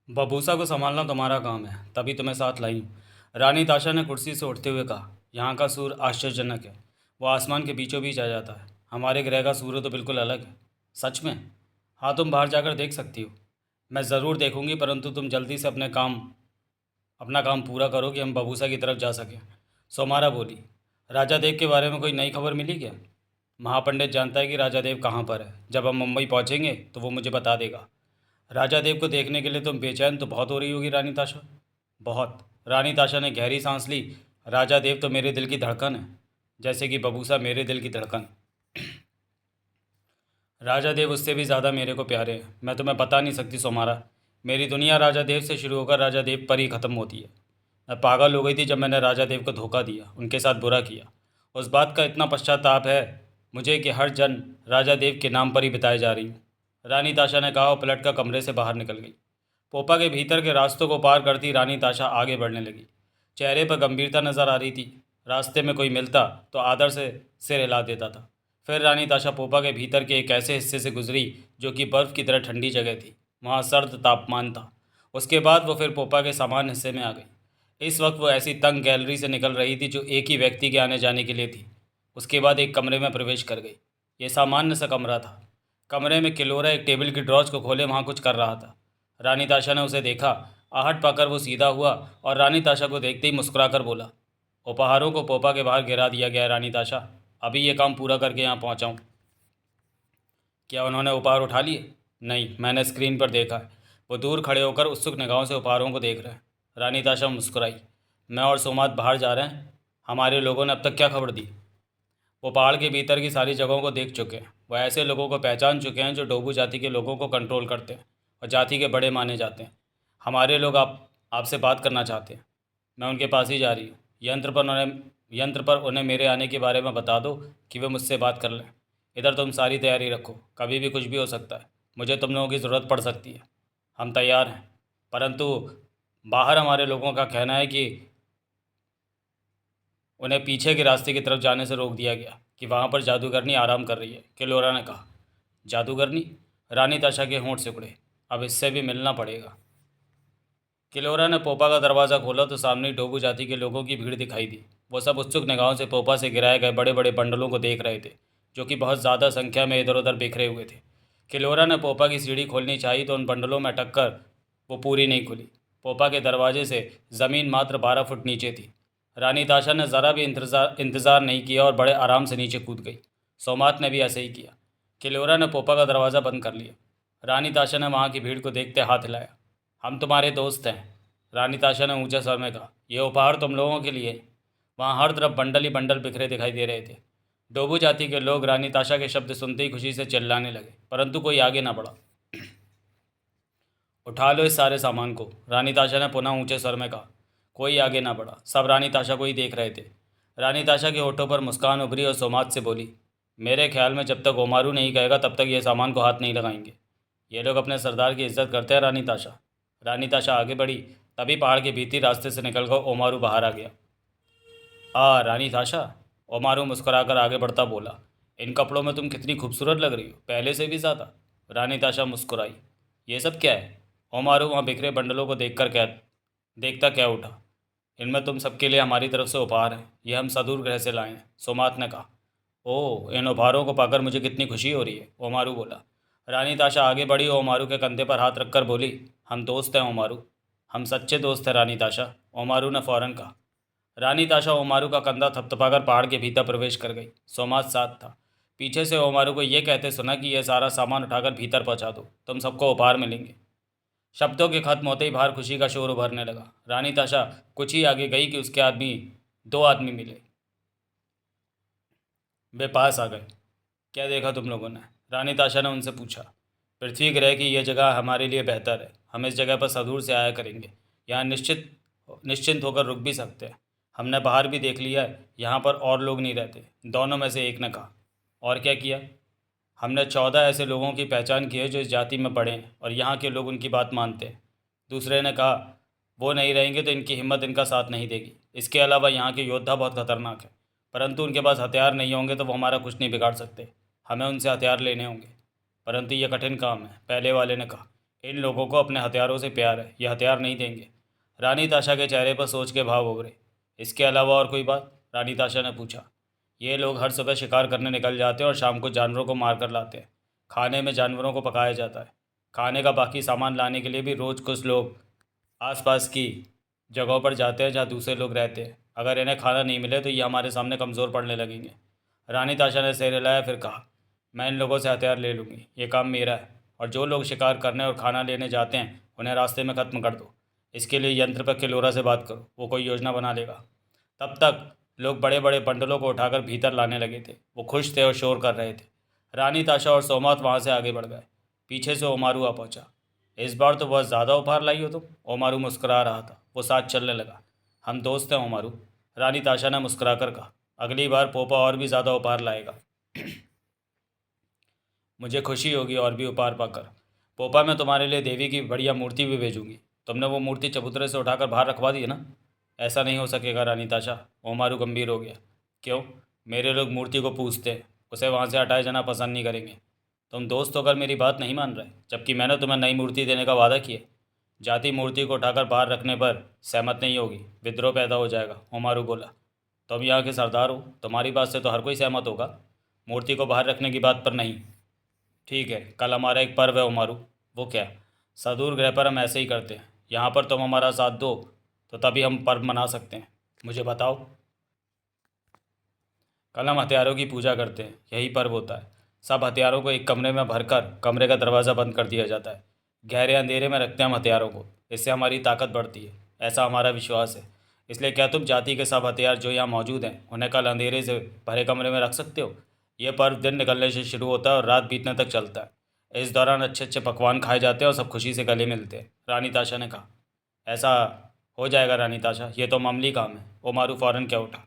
बबूसा को संभालना तुम्हारा काम है, तभी तुम्हें साथ लाई हूँ। रानी ताशा ने कुर्सी से उठते हुए कहा। यहाँ का सूर्य आश्चर्यजनक है। वो आसमान के बीचों बीच आ जाता है। हमारे ग्रह का सूर्य तो बिल्कुल अलग है। सच में? हाँ, तुम बाहर जाकर देख सकती हो। मैं ज़रूर देखूंगी, परंतु तुम जल्दी से अपना काम पूरा करो कि हम बबूसा की तरफ जा सकें। सोमारा बोली। राजा देव के बारे में कोई नई खबर मिली क्या? महापंडित जानता है कि राजा देव कहाँ पर है। जब हम मुंबई पहुँचेंगे तो वो मुझे बता देगा। राजा देव को देखने के लिए तुम बेचैन तो बहुत हो रही होगी रानी ताशा। बहुत। रानी ताशा ने गहरी सांस ली। राजा देव तो मेरे दिल की धड़कन है, जैसे कि बबूसा मेरे दिल की धड़कन। राजा देव उससे भी ज़्यादा मेरे को प्यारे हैं। मैं तुम्हें बता नहीं सकती सोमारा। मेरी दुनिया राजा देव से शुरू होकर राजा देव पर ही ख़त्म होती है। मैं पागल हो गई थी जब मैंने राजा देव को धोखा दिया, उनके साथ बुरा किया। उस बात का इतना पश्चाताप है मुझे कि हर जन्म राजा देव के नाम पर ही बिताए जा रही हूँ, रानी ताशा ने कहा और पलट कर कमरे से बाहर निकल गई। पोपा के भीतर के रास्तों को पार करती रानी ताशा आगे बढ़ने लगी। चेहरे पर गंभीरता नजर आ रही थी। रास्ते में कोई मिलता तो आदर से सिर हिला देता था। फिर रानी ताशा पोपा के भीतर के एक ऐसे हिस्से से गुजरी जो कि बर्फ़ की तरह ठंडी जगह थी। वहाँ सर्द तापमान था। उसके बाद वो फिर पोपा के सामान्य हिस्से में आ गई। इस वक्त वो ऐसी तंग गैलरी से निकल रही थी जो एक ही व्यक्ति के आने जाने के लिए थी। उसके बाद एक कमरे में प्रवेश कर गई। ये सामान्य सा कमरा था। कमरे में किलोरा एक टेबल की ड्रॉज को खोले वहाँ कुछ कर रहा था। रानी ताशा ने उसे देखा। आहट पाकर वो सीधा हुआ और रानी ताशा को देखते ही मुस्कुराकर बोला, उपहारों को पोपा के बाहर गिरा दिया गया है रानी ताशा। अभी ये काम पूरा करके यहाँ पहुँचा हूँ। क्या उन्होंने उपहार उठा लिए? नहीं, मैंने स्क्रीन पर देखा है। वो दूर खड़े होकर उत्सुक निगाहों से उपहारों को देख रहे हैं। रानी ताशा मुस्कुराई। मैं और सोमात बाहर जा रहे हैं। हमारे लोगों ने अब तक क्या खबर दी? वो पहाड़ के भीतर की सारी जगहों को देख चुके हैं। वो ऐसे लोगों को पहचान चुके हैं जो डोबू जाति के लोगों को कंट्रोल करते हैं और जाति के बड़े माने जाते हैं। हमारे लोग आपसे बात करना चाहते हैं। मैं उनके पास ही जा रही हूँ। यंत्र पर उन्हें मेरे आने के बारे में बता दो कि वे मुझसे बात कर लें। इधर तुम सारी तैयारी रखो, कभी भी कुछ भी हो सकता है। मुझे तुम लोगों की ज़रूरत पड़ सकती है। हम तैयार हैं, परंतु बाहर हमारे लोगों का कहना है कि उन्हें पीछे के रास्ते की तरफ जाने से रोक दिया गया कि वहाँ पर जादूगरनी आराम कर रही है, किलोरा ने कहा। जादूगरनी? रानी ताशा के होंठ सिकुड़े। अब इससे भी मिलना पड़ेगा। किलोरा ने पोपा का दरवाज़ा खोला तो सामने डोबू जाति के लोगों की भीड़ दिखाई दी। वो सब उत्सुक निगाहों से पोपा से गिराए गए बड़े बड़े बंडलों को देख रहे थे, जो कि बहुत ज़्यादा संख्या में इधर उधर बिखरे हुए थे। किलोरा ने पोपा की सीढ़ी खोलनी चाहिए तो उन बंडलों में अटक कर वो पूरी नहीं खुली। पोपा के दरवाजे से ज़मीन मात्र 12 फुट नीचे थी। रानी ताशा ने ज़रा भी इंतज़ार नहीं किया और बड़े आराम से नीचे कूद गई। सोमात ने भी ऐसे ही किया। किलोरा ने पोपा का दरवाज़ा बंद कर लिया। रानी ताशा ने वहाँ की भीड़ को देखते हाथ हिलाया। हम तुम्हारे दोस्त हैं, रानी ताशा ने ऊंचे स्वर में कहा। यह उपहार तुम लोगों के लिए। वहाँ हर तरफ बंडल ही बंडल बिखरे दिखाई दे रहे थे। डोबू जाति के लोग रानी ताशा के शब्द सुनते ही खुशी से चिल्लाने लगे, परंतु कोई आगे ना बढ़ा। उठा लो इस सारे सामान को, रानी ताशा ने पुनः ऊंचे स्वर में कहा। कोई आगे ना बढ़ा। सब रानी ताशा को ही देख रहे थे। रानी ताशा के होठों पर मुस्कान उभरी और सोमात से बोली, मेरे ख्याल में जब तक ओमारू नहीं कहेगा तब तक ये सामान को हाथ नहीं लगाएंगे। ये लोग अपने सरदार की इज्जत करते हैं रानी ताशा। रानी ताशा आगे बढ़ी, तभी पहाड़ के भीतरी रास्ते से निकलकर ओमारू बाहर आ गया। रानी ताशा, ओमारू मुस्कुराकर आगे बढ़ता बोला, इन कपड़ों में तुम कितनी खूबसूरत लग रही हो, पहले से भी ज़्यादा। रानी ताशा मुस्कुराई। ये सब क्या है? ओमारू वहाँ बिखरे बंडलों को देखता क्या उठा। इनमें तुम सबके लिए हमारी तरफ से उपहार हैं। ये हम सदूर ग्रह से लाए हैं, सोमात ने कहा। ओह, इन उपहारों को पाकर मुझे कितनी खुशी हो रही है, ओमारू बोला। रानी ताशा आगे बढ़ी और ओमारू के कंधे पर हाथ रखकर बोली, हम दोस्त हैं ओमारू। हम सच्चे दोस्त हैं रानी ताशा, ओमारू ने फौरन कहा। रानी ताशा ओमारू का कंधा थपथपाकर पहाड़ के भीतर प्रवेश कर गई। सोमात साथ था। पीछे से ओमारू को यह कहते सुना कि यह सारा सामान उठाकर भीतर पहुंचा दो, तुम सबको उपहार मिलेंगे। शब्दों के खत्म होते ही बाहर खुशी का शोर उभरने लगा। रानी ताशा कुछ ही आगे गई कि उसके दो आदमी मिले। वे पास आ गए। क्या देखा तुम लोगों ने? रानी ताशा ने उनसे पूछा। पृथ्वी ग्रह की यह जगह हमारे लिए बेहतर है। हम इस जगह पर सदूर से आया करेंगे। यहाँ निश्चिंत होकर रुक भी सकते हैं। हमने बाहर भी देख लिया है, यहाँ पर और लोग नहीं रहते, दोनों में से एक ने कहा। और क्या किया? हमने 14 ऐसे लोगों की पहचान की है जो इस जाति में पड़े हैं और यहाँ के लोग उनकी बात मानते हैं। दूसरे ने कहा, वो नहीं रहेंगे तो इनकी हिम्मत इनका साथ नहीं देगी। इसके अलावा यहाँ के योद्धा बहुत खतरनाक हैं, परंतु उनके पास हथियार नहीं होंगे तो वो हमारा कुछ नहीं बिगाड़ सकते। हमें उनसे हथियार लेने होंगे, परंतु यह कठिन काम है, पहले वाले ने कहा। इन लोगों को अपने हथियारों से प्यार है, ये हथियार नहीं देंगे। रानी ताशा के चेहरे पर सोच के भाव उभरे। इसके अलावा और कोई बात? रानी ताशा ने पूछा। ये लोग हर सुबह शिकार करने निकल जाते हैं और शाम को जानवरों को मार कर लाते हैं। खाने में जानवरों को पकाया जाता है। खाने का बाकी सामान लाने के लिए भी रोज़ कुछ लोग आसपास की जगहों पर जाते हैं जहाँ दूसरे लोग रहते हैं। अगर इन्हें खाना नहीं मिले तो ये हमारे सामने कमज़ोर पड़ने लगेंगे। रानी ताशा ने सिर हिलाया, फिर कहा, मैं इन लोगों से हथियार ले लूँगी, ये काम मेरा है। और जो लोग शिकार करने और खाना लेने जाते हैं उन्हें रास्ते में ख़त्म कर दो। इसके लिए यंत्र पर किलोरा से बात करो, वो कोई योजना बना लेगा। तब तक लोग बड़े बड़े बंडलों को उठाकर भीतर लाने लगे थे। वो खुश थे और शोर कर रहे थे। रानी ताशा और सोमात वहाँ से आगे बढ़ गए। पीछे से ओमारू आ पहुँचा। इस बार तो बहुत ज़्यादा उपहार लाई हो तुम, ओमारू मुस्कुरा रहा था। वो साथ चलने लगा। हम दोस्त हैं ओमारू, रानी ताशा ने मुस्कुरा कर कहा। अगली बार पोपा और भी ज़्यादा उपहार लाएगा। मुझे खुशी होगी और भी उपहार पाकर। पोपा, मैं तुम्हारे लिए देवी की बढ़िया मूर्ति भी भेजूंगी। तुमने वो मूर्ति चबूतरे से उठाकर बाहर रखवा दी है ना? ऐसा नहीं हो सकेगा रानी ताशा, ओमारू गंभीर हो गया। क्यों? मेरे लोग मूर्ति को पूजते हैं, उसे वहाँ से हटाए जाना पसंद नहीं करेंगे। तुम दोस्त होकर मेरी बात नहीं मान रहे, जबकि मैंने तुम्हें नई मूर्ति देने का वादा किया। जाति मूर्ति को उठाकर बाहर रखने पर सहमत नहीं होगी, विद्रोह पैदा हो जाएगा, ओमारू बोला। तुम यहाँ के सरदार हो, तुम्हारी बात से तो हर कोई सहमत होगा। मूर्ति को बाहर रखने की बात पर नहीं। ठीक है, कल हमारा एक पर्व है ओमारू। वो क्या? सदूर ग्रह पर हम ऐसे ही करते हैं। यहाँ पर तुम हमारा साथ दो तो तभी हम पर्व मना सकते हैं। मुझे बताओ। कल हम हथियारों की पूजा करते हैं, यही पर्व होता है। सब हथियारों को एक कमरे में भरकर कमरे का दरवाज़ा बंद कर दिया जाता है। गहरे अंधेरे में रखते हैं हम हथियारों को। इससे हमारी ताकत बढ़ती है, ऐसा हमारा विश्वास है। इसलिए क्या तुम जाति के सब हथियार जो यहाँ मौजूद हैं उन्हें कल अंधेरे से भरे कमरे में रख सकते हो? यह पर्व दिन निकलने से शुरू होता है और रात बीतने तक चलता है। इस दौरान अच्छे अच्छे पकवान खाए जाते हैं और सब खुशी से गले मिलते हैं, रानी ताशा ने कहा। ऐसा हो जाएगा रानी ताशा, ये तो मामूली काम है। ओमारू फ़ौरन क्या उठा।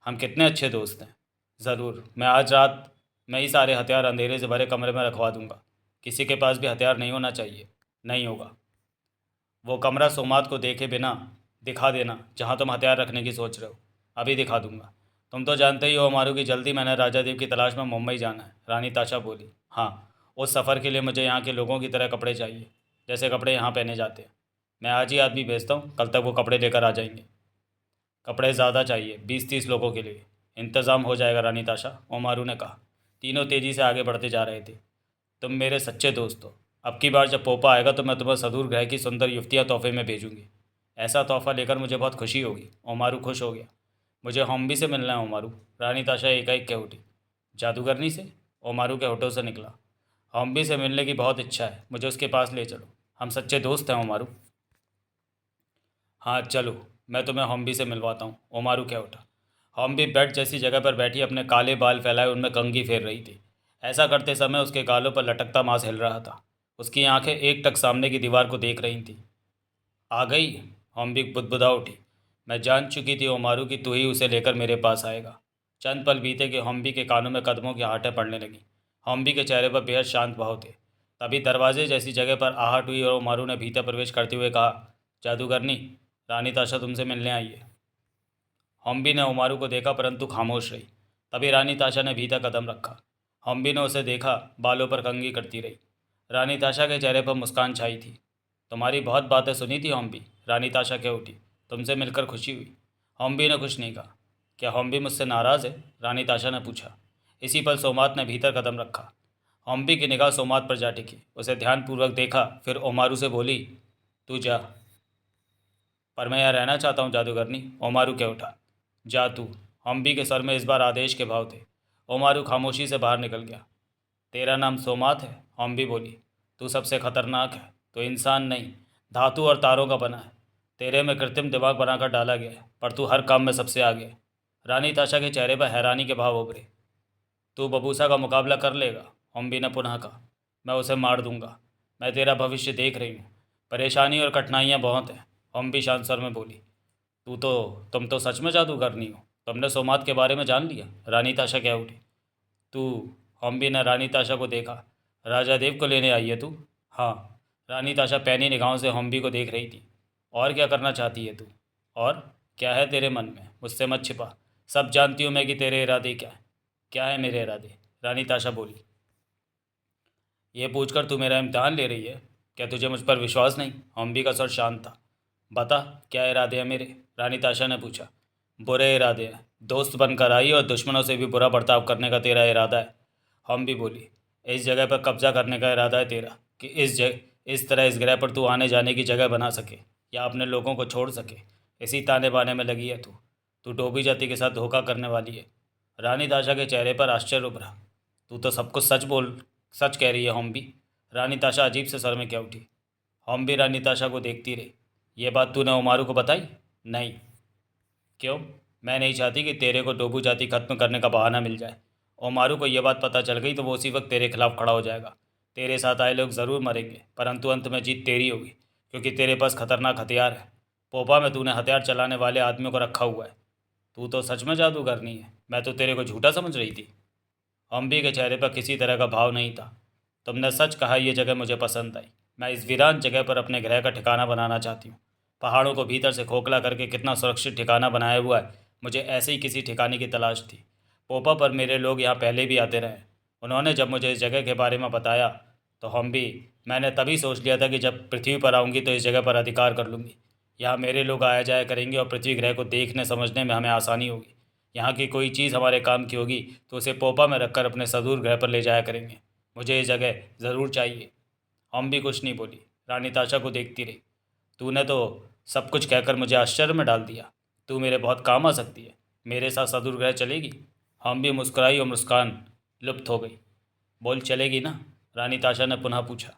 हम कितने अच्छे दोस्त हैं। ज़रूर, मैं आज रात में ही सारे हथियार अंधेरे से भरे कमरे में रखवा दूंगा। किसी के पास भी हथियार नहीं होना चाहिए। नहीं होगा। वो कमरा सोमात को देखे बिना दिखा देना जहाँ तुम हथियार रखने की सोच रहे हो। अभी दिखा दूंगा। तुम तो जानते ही हो हमारू की जल्दी मैंने राजा देव की तलाश में मुंबई जाना है, रानी ताशा बोली। हाँ, उस सफ़र के लिए मुझे यहाँ के लोगों की तरह कपड़े चाहिए, जैसे कपड़े यहाँ पहने जाते हैं। मैं आज ही आदमी भेजता हूँ, कल तक वो कपड़े लेकर आ जाएंगे। कपड़े ज़्यादा चाहिए, 20-30 लोगों के लिए। इंतज़ाम हो जाएगा रानी ताशा, ओमारू ने कहा। तीनों तेज़ी से आगे बढ़ते जा रहे थे। तुम मेरे सच्चे दोस्त हो। अब की बार जब पोपा आएगा तो मैं तुम्हें सदूर ग्रह की सुंदर युवतियाँ तोहफे में भेजूंगी। ऐसा तोहफा लेकर मुझे बहुत खुशी होगी। ओमारू खुश हो गया। मुझे हॉम्बी से मिलना है ओमारू, रानी ताशा एकाएक कह उठी। जादूगरनी से? ओमारू के होठों से निकला। हॉम्बी से मिलने की बहुत इच्छा है, मुझे उसके पास ले चलो। हम सच्चे दोस्त हैं ओमारू। हाँ चलो, मैं तुम्हें हॉम्बी से मिलवाता हूँ, ओमारू कह उठा। हॉम्बी बेड जैसी जगह पर बैठी अपने काले बाल फैलाए उनमें कंघी फेर रही थी। ऐसा करते समय उसके गालों पर लटकता मांस हिल रहा था। उसकी आंखें एक टक सामने की दीवार को देख रही थीं। आ गई? हॉम्बी बुदबुदा उठी। मैं जान चुकी थी ओमारू कि तू ही उसे लेकर मेरे पास आएगा। चंद पल बीते कि हॉम्बी के कानों में कदमों की आहटें पड़ने लगीं। हॉम्बी के चेहरे पर बेहद शांत भाव थे। तभी दरवाजे जैसी जगह पर आहट हुई और ओमारू ने भीतर प्रवेश करते हुए कहा, जादूगरनी, रानी ताशा तुमसे मिलने आई है। हॉम्बी ने ओमारू को देखा परंतु खामोश रही। तभी रानी ताशा ने भीतर कदम रखा। हॉम्बी ने उसे देखा, बालों पर कंघी करती रही। रानी ताशा के चेहरे पर मुस्कान छाई थी। तुम्हारी बहुत बातें सुनी थी हॉम्बी, रानी ताशा कह उठी। तुमसे मिलकर खुशी हुई। हॉम्बी ने कुछ नहीं कहा। क्या हॉम्बी मुझसे नाराज़ है? रानी ताशा ने पूछा। इसी पल सोमात ने भीतर कदम रखा। हॉम्बी की निगाह सोमात पर जा टिकी। उसे ध्यानपूर्वक देखा, फिर ओमारू से बोली, तू जा। पर मैं यहाँ रहना चाहता हूँ जादूगरनी, ओमारू कह उठा। जा तू। हम्बी के सर में इस बार आदेश के भाव थे। ओमारू खामोशी से बाहर निकल गया। तेरा नाम सोमात है? हम्बी बोली। तू सबसे खतरनाक है। तो इंसान नहीं, धातु और तारों का बना है। तेरे में कृत्रिम दिमाग बनाकर डाला गया है, पर तू हर काम में सबसे आगे है। रानी ताशा के चेहरे पर हैरानी के भाव उभरे। तू बबूसा का मुकाबला कर लेगा? हम्बी ने पुनः कहा। मैं उसे मार दूंगा। मैं तेरा भविष्य देख रही हूँ। परेशानी और कठिनाइयाँ बहुत हैं, हम्बी शांत स्वर में बोली। तुम तो सच में जादूगरनी हो। तुमने सोमात के बारे में जान लिया? रानी ताशा क्या उठी। तू? हम्बी ने रानी ताशा को देखा। राजा देव को लेने आई है तू? हाँ। रानी ताशा पैनी निगाहों से हम्बी को देख रही थी। और क्या करना चाहती है तू? और क्या है तेरे मन में? मुझसे मत छिपा। सब जानती हूँ मैं कि तेरे इरादे क्या है। क्या है मेरे इरादे? रानी ताशा बोली। ये पूछकर तू मेरा इम्तिहान ले रही है? क्या तुझे मुझ पर विश्वास नहीं? हम्बी का स्वर शांत था। बता, क्या इरादे हैं मेरे? रानी ताशा ने पूछा। बुरे इरादे हैं। दोस्त बनकर आई और दुश्मनों से भी बुरा बर्ताव करने का तेरा इरादा है। हम भी बोली। इस जगह पर कब्जा करने का इरादा है तेरा, कि इस तरह इस ग्रह पर तू आने जाने की जगह बना सके या अपने लोगों को छोड़ सके। इसी ताने बाने में लगी है तू। तू डोबी जाति के साथ धोखा करने वाली है। रानी ताशा के चेहरे पर आश्चर्य उभरा। तू तो सब कुछ सच कह रही है हॉम्बी। रानी ताशा अजीब से सर में क्या उठी। हॉम्बी रानी ताशा को देखती रही। ये बात तूने ओमारू को बताई? नहीं। क्यों? मैं नहीं चाहती कि तेरे को डोबू जाति खत्म करने का बहाना मिल जाए। ओमारू को यह बात पता चल गई तो वो उसी वक्त तेरे खिलाफ खड़ा हो जाएगा। तेरे साथ आए लोग ज़रूर मरेंगे, परंतु अंत में जीत तेरी होगी, क्योंकि तेरे पास खतरनाक हथियार है। पोपा में तूने हथियार चलाने वाले आदमियों को रखा हुआ है। तू तो सच में जादूगरनी है। मैं तो तेरे को झूठा समझ रही थी। हम्बी के चेहरे पर किसी तरह का भाव नहीं था। तुमने सच कहा, यह जगह मुझे पसंद आई। मैं इस वीरान जगह पर अपने ग्रह का ठिकाना बनाना चाहती हूँ। पहाड़ों को भीतर से खोखला करके कितना सुरक्षित ठिकाना बनाया हुआ है। मुझे ऐसे ही किसी ठिकाने की तलाश थी। पोपा पर मेरे लोग यहाँ पहले भी आते रहे। उन्होंने जब मुझे इस जगह के बारे में बताया तो हम भी मैंने तभी सोच लिया था कि जब पृथ्वी पर आऊँगी तो इस जगह पर अधिकार कर लूँगी। यहाँ मेरे लोग आया जाया करेंगे और पृथ्वी ग्रह को देखने समझने में हमें आसानी होगी। यहाँ की कोई चीज़ हमारे काम की होगी तो उसे पोपा में रखकर अपने सदूर ग्रह पर ले जाया करेंगे। मुझे ये जगह ज़रूर चाहिए। हम भी कुछ नहीं बोली, रानी ताशा को देखती रही। तूने तो सब कुछ कहकर मुझे आश्चर्य में डाल दिया। तू मेरे बहुत काम आ सकती है। मेरे साथ सदूर ग्रह चलेगी? हम भी मुस्कुराई और मुस्कान लुप्त हो गई। बोल, चलेगी ना? रानी ताशा ने पुनः पूछा।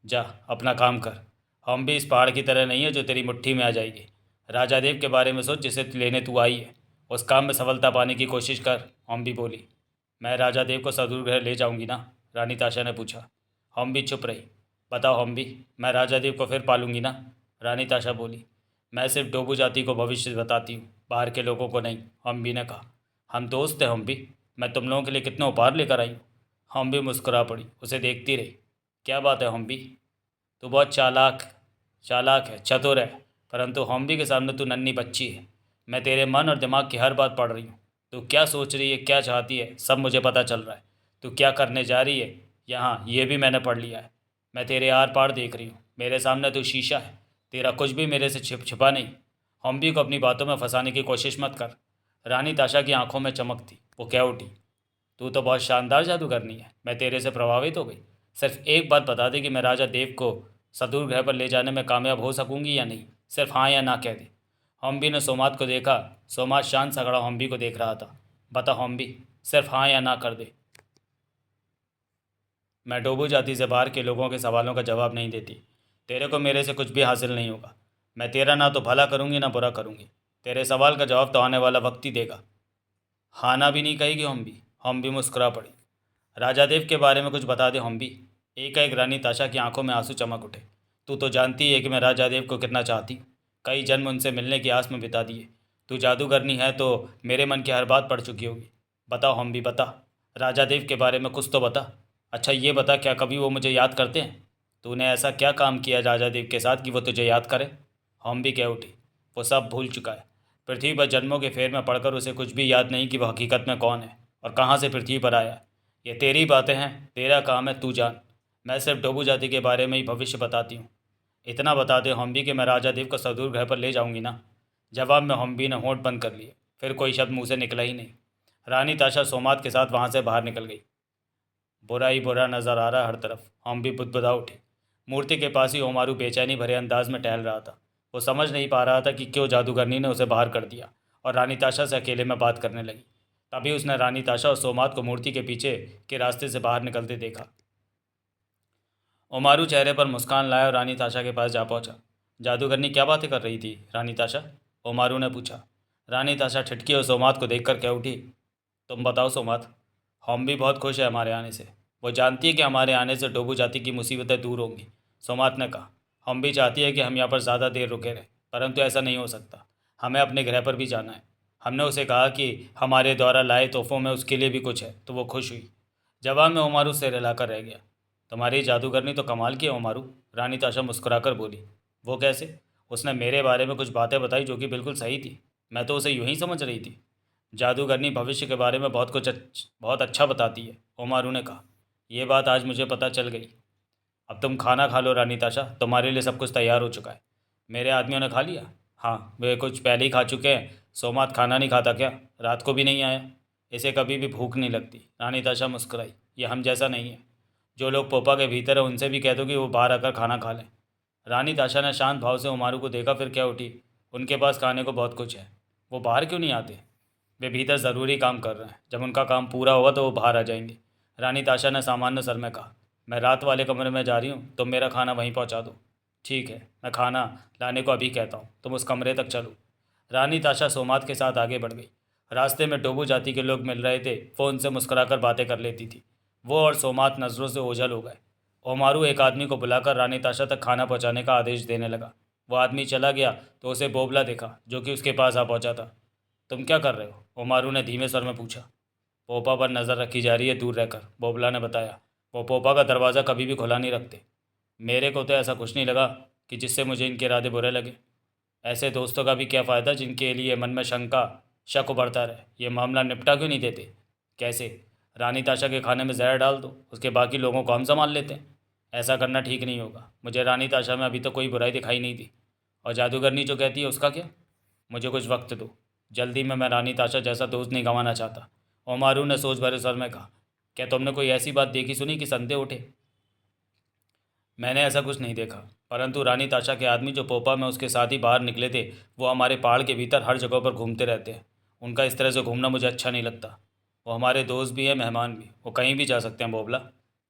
जा अपना काम कर। हम भी इस पहाड़ की तरह नहीं है जो तेरी मुट्ठी में आ जाएगी। राजा देव के बारे में सोच जिसे लेने तू आई है। उस काम में सफलता पाने की कोशिश कर। हम भी बोली। मैं राजा देव को सदूर ग्रह ले जाऊंगी ना? रानी ताशा ने पूछा। हम भी चुप रही। बताओ हम भी, मैं राजा देव को फिर पालूंगी ना? रानी ताशा बोली। मैं सिर्फ डोबू जाति को भविष्य बताती हूँ, बाहर के लोगों को नहीं। हम भी ने कहा। हम दोस्त हैं हम भी। मैं तुम लोगों के लिए कितने उपहार लेकर आई हूँ। हम भी मुस्कुरा पड़ी, उसे देखती रही। क्या बात है हम भी, तू बहुत चालाक चालाक है, चतुर है, परंतु हॉम्बी के सामने तू नन्ही बच्ची है। मैं तेरे मन और दिमाग की हर बात पढ़ रही हूँ। तू क्या सोच रही है, क्या चाहती है, सब मुझे पता चल रहा है। तू क्या करने जा रही है यहाँ, ये भी मैंने पढ़ लिया है। मैं तेरे आर पार देख रही हूँ। मेरे सामने तू शीशा है। तेरा कुछ भी मेरे से छिपा नहीं। हॉम्बी को अपनी बातों में फंसाने की कोशिश मत कर। रानी ताशा की आंखों में चमक थी। वो कह उठी। तू तो बहुत शानदार जादूगरनी है। मैं तेरे से प्रभावित हो गई। सिर्फ एक बात बता दे कि मैं राजा देव को सदूर ग्रह पर ले जाने में कामयाब हो सकूंगी या नहीं। सिर्फ हाँ या ना कह दे। हॉम्बी ने सोमात को देखा। सोमात शांत सा खड़ा हॉम्बी को देख रहा था। बता हॉम्बी, सिर्फ हाँ या ना कर दे। मैं डोबू जाति से बाहर के लोगों के सवालों का जवाब नहीं देती। तेरे को मेरे से कुछ भी हासिल नहीं होगा। मैं तेरा ना तो भला करूंगी ना बुरा करूंगी। तेरे सवाल का जवाब तो आने वाला वक्त ही देगा। हाँ ना भी नहीं कहेगी हॉम्बी? हॉम्बी मुस्कुरा पड़ी। राजा देव के बारे में कुछ बता दे हॉम्बी। एक एक रानी ताशा की आंखों में आंसू चमक उठे। तू तो जानती है कि मैं राजा देव को कितना चाहती हूँ। कई जन्म उनसे मिलने की आस में बिता दिए। तू जादूगरनी है तो मेरे मन की हर बात पढ़ चुकी होगी। बता हॉम्बी बता। राजा देव के बारे में कुछ तो बता। अच्छा ये बता, क्या कभी वो मुझे याद करते हैं? तूने ऐसा क्या काम किया राजा देव के साथ कि वो तुझे याद करे? हॉम्बी कह उठी। वो सब भूल चुका है। पृथ्वी पर जन्मों के फेर में पढ़कर उसे कुछ भी याद नहीं कि वह हकीकत में कौन है और कहाँ से पृथ्वी पर आया है। ये तेरी बातें हैं, तेरा काम है, तू जान। मैं सिर्फ डोबू जाति के बारे में ही भविष्य बताती हूँ। इतना बता दे हॉम्बी कि मैं राजा देव को सदूर ग्रह पर ले जाऊंगी ना? जवाब में हॉम्बी ने होंठ बंद कर लिए। फिर कोई शब्द मुंह से निकला ही नहीं। रानी ताशा सोमात के साथ वहाँ से बाहर निकल गई। बुरा ही बुरा नजर आ रहा हर तरफ। हॉम्बी बुदबुदा उठी। मूर्ति के पास ही ओमारू बेचैनी भरे अंदाज में टहल रहा था। वो समझ नहीं पा रहा था कि क्यों जादूगरनी ने उसे बाहर कर दिया और रानी ताशा से अकेले में बात करने लगी। तभी उसने रानी ताशा और सोमात को मूर्ति के पीछे के रास्ते से बाहर निकलते देखा। ओमारू चेहरे पर मुस्कान लाया और रानी ताशा के पास जा पहुंचा। जादूगरनी क्या बातें कर रही थी रानी ताशा? ओमारू ने पूछा। रानी ताशा ठिठकी और सोमात को देखकर कह उठी। तुम बताओ सोमात। हम भी बहुत खुश है हमारे आने से। वो जानती है कि हमारे आने से डोबू जाति की मुसीबतें दूर होंगी। सोमात ने कहा। हम भी चाहती है कि हम यहाँ पर ज़्यादा देर रुके रहें, परंतु ऐसा नहीं हो सकता। हमें अपने ग्रह पर भी जाना है। हमने उसे कहा कि हमारे द्वारा लाए तोहफों में उसके लिए भी कुछ है, तो वो खुश हुई। जवाब में ओमारू सिर हिलाकर रह गया। तुम्हारी जादूगरनी तो कमाल की है ओमारू। रानी ताशा मुस्कुराकर बोली। वो कैसे? उसने मेरे बारे में कुछ बातें बताई जो कि बिल्कुल सही थी। मैं तो उसे यूं ही समझ रही थी। जादूगरनी भविष्य के बारे में बहुत अच्छा बताती है, ओमारू ने कहा। यह बात आज मुझे पता चल गई। अब तुम खाना खा लो रानी ताशा, तुम्हारे लिए सब कुछ तैयार हो चुका है। मेरे आदमियों ने खा लिया? हाँ, वे कुछ पहले ही खा चुके हैं। सोमात खाना नहीं खाता क्या? रात को भी नहीं आया? इसे कभी भी भूख नहीं लगती। रानी ताशा मुस्कुराई। ये हम जैसा नहीं है। जो लोग पोपा के भीतर है उनसे भी कह दो कि वो बाहर आकर खाना खा लें। रानी ताशा ने शांत भाव से ओमारू को देखा, फिर क्या उठी। उनके पास खाने को बहुत कुछ है। वो बाहर क्यों नहीं आते? वे भीतर ज़रूरी काम कर रहे हैं। जब उनका काम पूरा होगा तो वो बाहर आ जाएंगे। रानी ताशा ने सामान्य सर में कहा। मैं रात वाले कमरे में जा रही हूँ, तुम मेरा खाना वहीं पहुँचा दो। ठीक है, मैं खाना लाने को अभी कहता हूँ, तुम उस कमरे तक चलो। रानी ताशा सोमात के साथ आगे बढ़ गई। रास्ते में डोबू जाति के लोग मिल रहे थे। वो उनसे मुस्कुराकर बातें कर लेती थी। वो और सोमात नज़रों से ओझल हो गए। ओमारू एक आदमी को बुलाकर रानी ताशा तक खाना पहुँचाने का आदेश देने लगा। वो आदमी चला गया तो उसे बोबला देखा, जो कि उसके पास आ पहुँचा था। तुम क्या कर रहे हो? ओमारू ने धीमे स्वर में पूछा। पोपा पर नज़र रखी जा रही है दूर रहकर, बोबला ने बताया। वो पोपा का दरवाज़ा कभी भी खुला नहीं रखते। मेरे को तो ऐसा कुछ नहीं लगा कि जिससे मुझे इनके इरादे बुरे लगे। ऐसे दोस्तों का भी क्या फ़ायदा जिनके लिए मन में शक उभरता रहे। ये मामला निपटा क्यों नहीं देते? कैसे? रानी ताशा के खाने में जहर डाल दो, उसके बाकी लोगों को हम संभाल लेते हैं। ऐसा करना ठीक नहीं होगा। मुझे रानी ताशा में अभी तो कोई बुराई दिखाई नहीं दी। और जादूगरनी जो कहती है उसका क्या? मुझे कुछ वक्त दो। जल्दी में मैं रानी ताशा जैसा दोस्त नहीं गंवाना चाहता। ओमारू ने सोच भरे स्वर में कहा। क्या तुमने कोई ऐसी बात देखी सुनी कि संदेह उठे? मैंने ऐसा कुछ नहीं देखा, परंतु रानी ताशा के आदमी जो पोपा में उसके साथ ही बाहर निकले थे वो हमारे पहाड़ के भीतर हर जगह पर घूमते रहते हैं। उनका इस तरह से घूमना मुझे अच्छा नहीं लगता। वो हमारे दोस्त भी हैं, मेहमान भी। वो कहीं भी जा सकते हैं बोबला,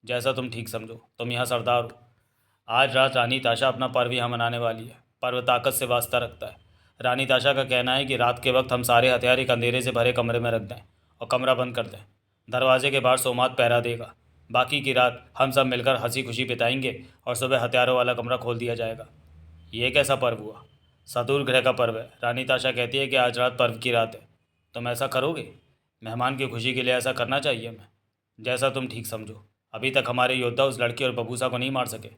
जैसा तुम ठीक समझो। तुम यहाँ सरदार हो। आज रात रानी ताशा अपना पर्व यहाँ मनाने वाली है। पर्व ताकत से वास्ता रखता है। रानी ताशा का कहना है कि रात के वक्त हम सारे हथियार एक अंधेरे से भरे कमरे में रख दें और कमरा बंद कर दें। दरवाजे के बाहर सोमात पहरा देगा। बाकी की रात हम सब मिलकर हंसी खुशी बिताएंगे और सुबह हथियारों वाला कमरा खोल दिया जाएगा। ये कैसा पर्व हुआ? सदूर ग्रह का पर्व है। रानी ताशा कहती है कि आज रात पर्व की रात है। तुम ऐसा करोगे? मेहमान की खुशी के लिए ऐसा करना चाहिए मैं। जैसा तुम ठीक समझो। अभी तक हमारे योद्धा उस लड़की और बबूसा को नहीं मार सके।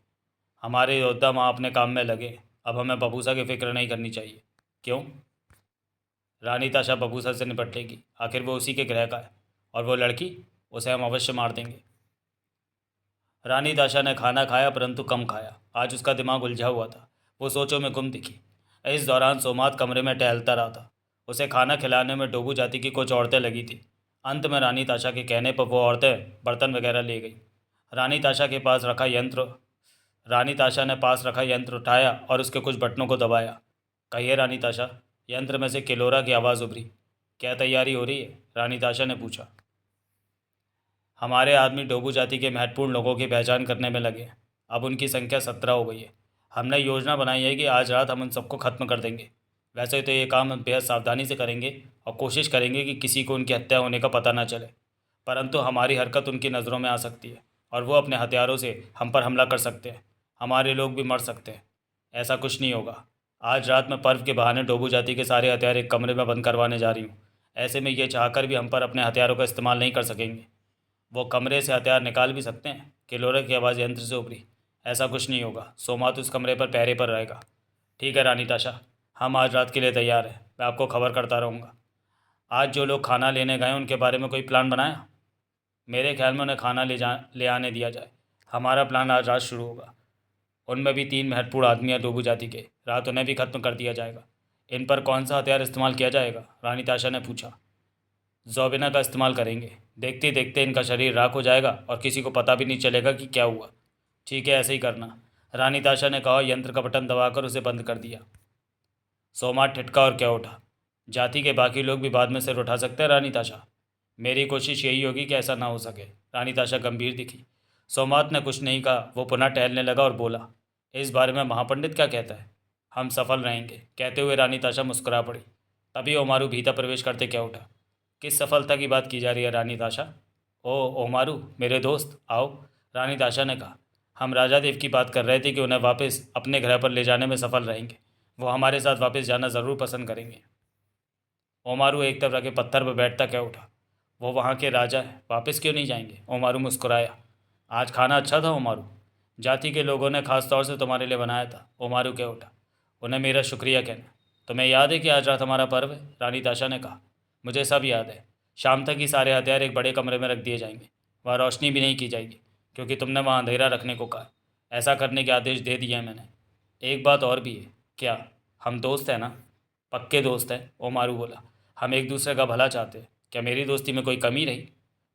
हमारे योद्धा वहाँ अपने काम में लगे। अब हमें बबूसा की फिक्र नहीं करनी चाहिए। क्यों? रानी ताशा बबूसा से निपट लेगी। आखिर वो उसी के ग्रह का है। और वो लड़की, उसे हम अवश्य मार देंगे। रानी ताशा ने खाना खाया, परंतु कम खाया। आज उसका दिमाग उलझा हुआ था। वो सोचों में गुम दिखी। इस दौरान सोमात कमरे में टहलता रहा था। उसे खाना खिलाने में डोबू जाति की कुछ औरतें लगी थी। अंत में रानी ताशा के कहने पर वो औरतें बर्तन वगैरह ले गई। रानी ताशा के पास रखा यंत्र रानी ताशा ने पास रखा यंत्र उठाया और उसके कुछ बटनों को दबाया। कहिए रानी ताशा। यंत्र में से किलोरा की आवाज़ उभरी। क्या तैयारी हो रही है? रानी ताशा ने पूछा। हमारे आदमी डोबू जाति के महत्वपूर्ण लोगों की पहचान करने में लगे हैं। अब उनकी संख्या 17 हो गई है। हमने योजना बनाई है कि आज रात हम उन सबको ख़त्म कर देंगे। वैसे तो ये काम हम बेहद सावधानी से करेंगे और कोशिश करेंगे कि किसी को उनकी हत्या होने का पता ना चले, परंतु हमारी हरकत उनकी नज़रों में आ सकती है और वो अपने हथियारों से हम पर हमला कर सकते हैं। हमारे लोग भी मर सकते हैं। ऐसा कुछ नहीं होगा। आज रात मैं पर्व के बहाने डोबू जाति के सारे हथियार एक कमरे में बंद करवाने जा रही हूँ। ऐसे में ये चाहकर भी हम पर अपने हथियारों का इस्तेमाल नहीं कर सकेंगे। वो कमरे से हथियार निकाल भी सकते हैं। किलोरे की आवाज़ यंत्र से उभरी। ऐसा कुछ नहीं होगा। सोमात उस कमरे पर पहरे पर रहेगा। ठीक है रानी ताशा, हम आज रात के लिए तैयार हैं। मैं आपको खबर करता रहूँगा। आज जो लोग खाना लेने गए उनके बारे में कोई प्लान बनाया? मेरे ख्याल में उन्हें खाना ले आने दिया जाए। हमारा प्लान आज रात शुरू होगा। उनमें भी 3 महत्वपूर्ण आदमी हैं डोबू जाति के। रात उन्हें भी खत्म कर दिया जाएगा। इन पर कौन सा हथियार इस्तेमाल किया जाएगा? रानी ताशा ने पूछा। जोबिना का इस्तेमाल करेंगे। देखते देखते इनका शरीर राख हो जाएगा और किसी को पता भी नहीं चलेगा कि क्या हुआ। ठीक है, ऐसे ही करना। रानी ताशा ने कहा। यंत्र का बटन दबाकर उसे बंद कर दिया। सोमार ठिठका और क्या उठा। जाति के बाकी लोग भी बाद में सिर उठा सकते हैं रानी ताशा। मेरी कोशिश यही होगी कि ऐसा ना हो सके। रानी ताशा गंभीर दिखी। सोमात ने कुछ नहीं कहा। वो पुनः टहलने लगा और बोला। इस बारे में महापंडित क्या कहता है? हम सफल रहेंगे। कहते हुए रानी ताशा मुस्कुरा पड़ी। तभी ओमारू भीतर प्रवेश करते क्या उठा। किस सफलता की बात की जा रही है रानी ताशा? ओ ओमारू, मेरे दोस्त आओ। रानी ताशा ने कहा। हम राजा देव की बात कर रहे थे कि उन्हें वापस अपने ग्रह पर ले जाने में सफल रहेंगे। वो हमारे साथ वापस जाना ज़रूर पसंद करेंगे। ओमारू एक तरफ रखे पत्थर पर बैठता क्या उठा। वो वहाँ के राजा हैं, वापस क्यों नहीं जाएंगे? ओमारू मुस्कुराया। आज खाना अच्छा था ओमारू। जाति के लोगों ने खास तौर से तुम्हारे लिए बनाया था। ओमारू क्या उठा। उन्हें मेरा शुक्रिया कहना। तुम्हें याद है कि आज रात हमारा पर्व है? रानी ताशा ने कहा। मुझे सब याद है। शाम तक ही सारे हथियार एक बड़े कमरे में रख दिए जाएंगे। वहाँ रोशनी भी नहीं की जाएगी, क्योंकि तुमने वहाँ अंधेरा रखने को कहा। ऐसा करने के आदेश दे दिए हैं मैंने। एक बात और भी है। क्या? हम दोस्त हैं ना? पक्के दोस्त हैं, ओमारू बोला। हम एक दूसरे का भला चाहते हैं। क्या मेरी दोस्ती में कोई कमी रही?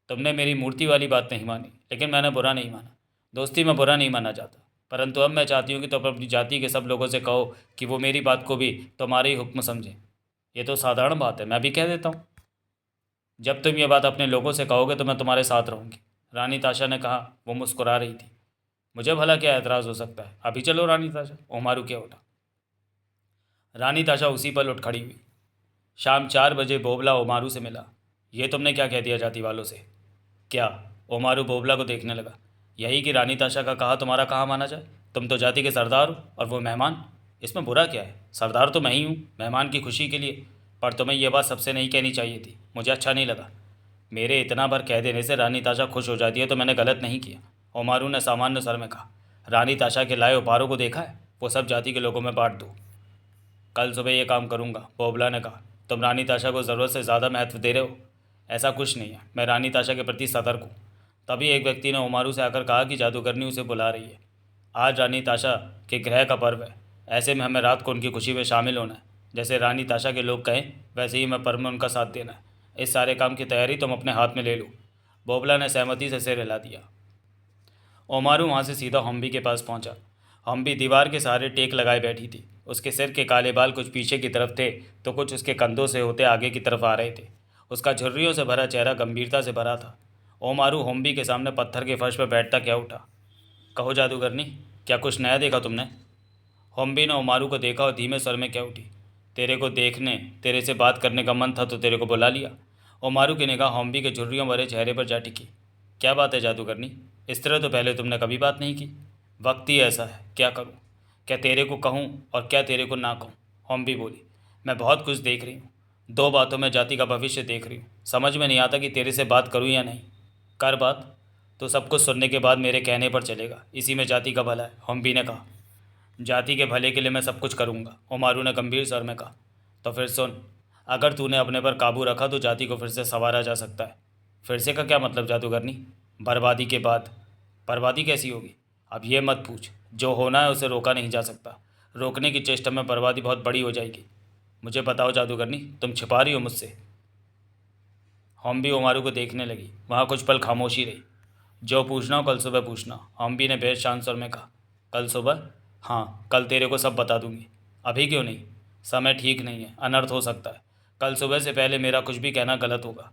तुमने मेरी मूर्ति वाली बात नहीं मानी, लेकिन मैंने बुरा नहीं माना। दोस्ती में बुरा नहीं माना जाता, परंतु अब मैं चाहती हूँ कि तुम अपनी जाति के सब लोगों से कहो कि वो मेरी बात को भी तुम्हारे ही हुक्म समझें। ये तो साधारण बात है, मैं भी कह देता हूँ। जब तुम ये बात अपने लोगों से कहोगे तो मैं तुम्हारे साथ रहूँगी। रानी ताशा ने कहा। वो मुस्कुरा रही थी। मुझे भला क्या एतराज़ हो सकता है? अभी चलो रानी ताशा। ओमारू क्या उठा। रानी ताशा उसी पल उठ खड़ी हुई। शाम 4 बजे बोबला ओमारू से मिला। ये तुमने क्या कह दिया जाति वालों से? क्या? ओमारू बोबला को देखने लगा। यही कि रानी ताशा का कहा तुम्हारा कहाँ माना जाए। तुम तो जाति के सरदार हो और वो मेहमान। इसमें बुरा क्या है? सरदार तो मैं ही हूँ, मेहमान की खुशी के लिए। पर तुम्हें यह बात सबसे नहीं कहनी चाहिए थी। मुझे अच्छा नहीं लगा। मेरे इतना बार कह देने से रानी ताशा खुश हो जाती है तो मैंने गलत नहीं किया। ओमारू ने सामान्य स्वर में कहा। रानी ताशा के लाए उपहारों को देखा है? वो सब जाति के लोगों में बांट दो। कल सुबह ये काम करूँगा, बोबला ने कहा। तुम रानी ताशा को ज़रूरत से ज़्यादा महत्व दे रहे हो। ऐसा कुछ नहीं है, मैं रानी ताशा के प्रति सतर्क हूँ। तभी एक व्यक्ति ने ओमारू से आकर कहा कि जादूगरनी उसे बुला रही है। आज रानी ताशा के ग्रह का पर्व है। ऐसे में हमें रात को उनकी खुशी में शामिल होना है। जैसे रानी ताशा के लोग कहें वैसे ही मैं पर में उनका साथ देना है। इस सारे काम की तैयारी तुम अपने हाथ में ले लो। बोबला ने सहमति से सिर हिला दिया। ओमारू वहाँ से सीधा हम्बी के पास पहुँचा। हम्बी दीवार के सहारे टेक लगाए बैठी थी। उसके सिर के काले बाल कुछ पीछे की तरफ थे तो कुछ उसके कंधों से होते आगे की तरफ आ रहे थे। उसका झुर्रियों से भरा चेहरा गंभीरता से भरा था। ओमारू हम्बी के सामने पत्थर के फर्श पर बैठता क्या उठा। कहो जादूगरनी, क्या कुछ नया देखा तुमने? हम्बी ने ओमारू को देखा और धीमे स्वर में क्या उठी। तेरे को देखने, तेरे से बात करने का मन था तो तेरे को बुला लिया। ओमारू की निगाह हम्बी के झुर्रियों भरे चेहरे पर जा टिकी। क्या बात है जादूगरनी, इस तरह तो पहले तुमने कभी बात नहीं की। वक्त ही ऐसा है, क्या करूं? क्या तेरे को कहूं और क्या तेरे को ना कहूं? हम्बी बोली। मैं बहुत कुछ देख रही हूँ। दो बातों में जाति का भविष्य देख रही हूँ। समझ में नहीं आता कि तेरे से बात करूँ या नहीं। कर बात। तो सब कुछ सुनने के बाद मेरे कहने पर चलेगा। इसी में जाति का भला है, हम्बी ने कहा। जाति के भले के लिए मैं सब कुछ करूँगा, ओमारू ने गंभीर स्वर में कहा। तो फिर सुन, अगर तूने अपने पर काबू रखा तो जाति को फिर से संवारा जा सकता है। फिर से का क्या मतलब जादूगरनी? बर्बादी के बाद। बर्बादी कैसी होगी? अब ये मत पूछ। जो होना है उसे रोका नहीं जा सकता। रोकने की चेष्टा में बर्बादी बहुत बड़ी हो जाएगी। मुझे बताओ जादूगरनी, तुम छिपा रही हो मुझसे? हम्बी ओमारू को देखने लगी। वहाँ कुछ पल खामोशी रही। जो पूछना हो कल सुबह पूछना, हम्बी ने बेहद शांत स्वर में कहा। कल सुबह? हाँ, कल तेरे को सब बता दूंगी। अभी क्यों नहीं? समय ठीक नहीं है, अनर्थ हो सकता है। कल सुबह से पहले मेरा कुछ भी कहना गलत होगा।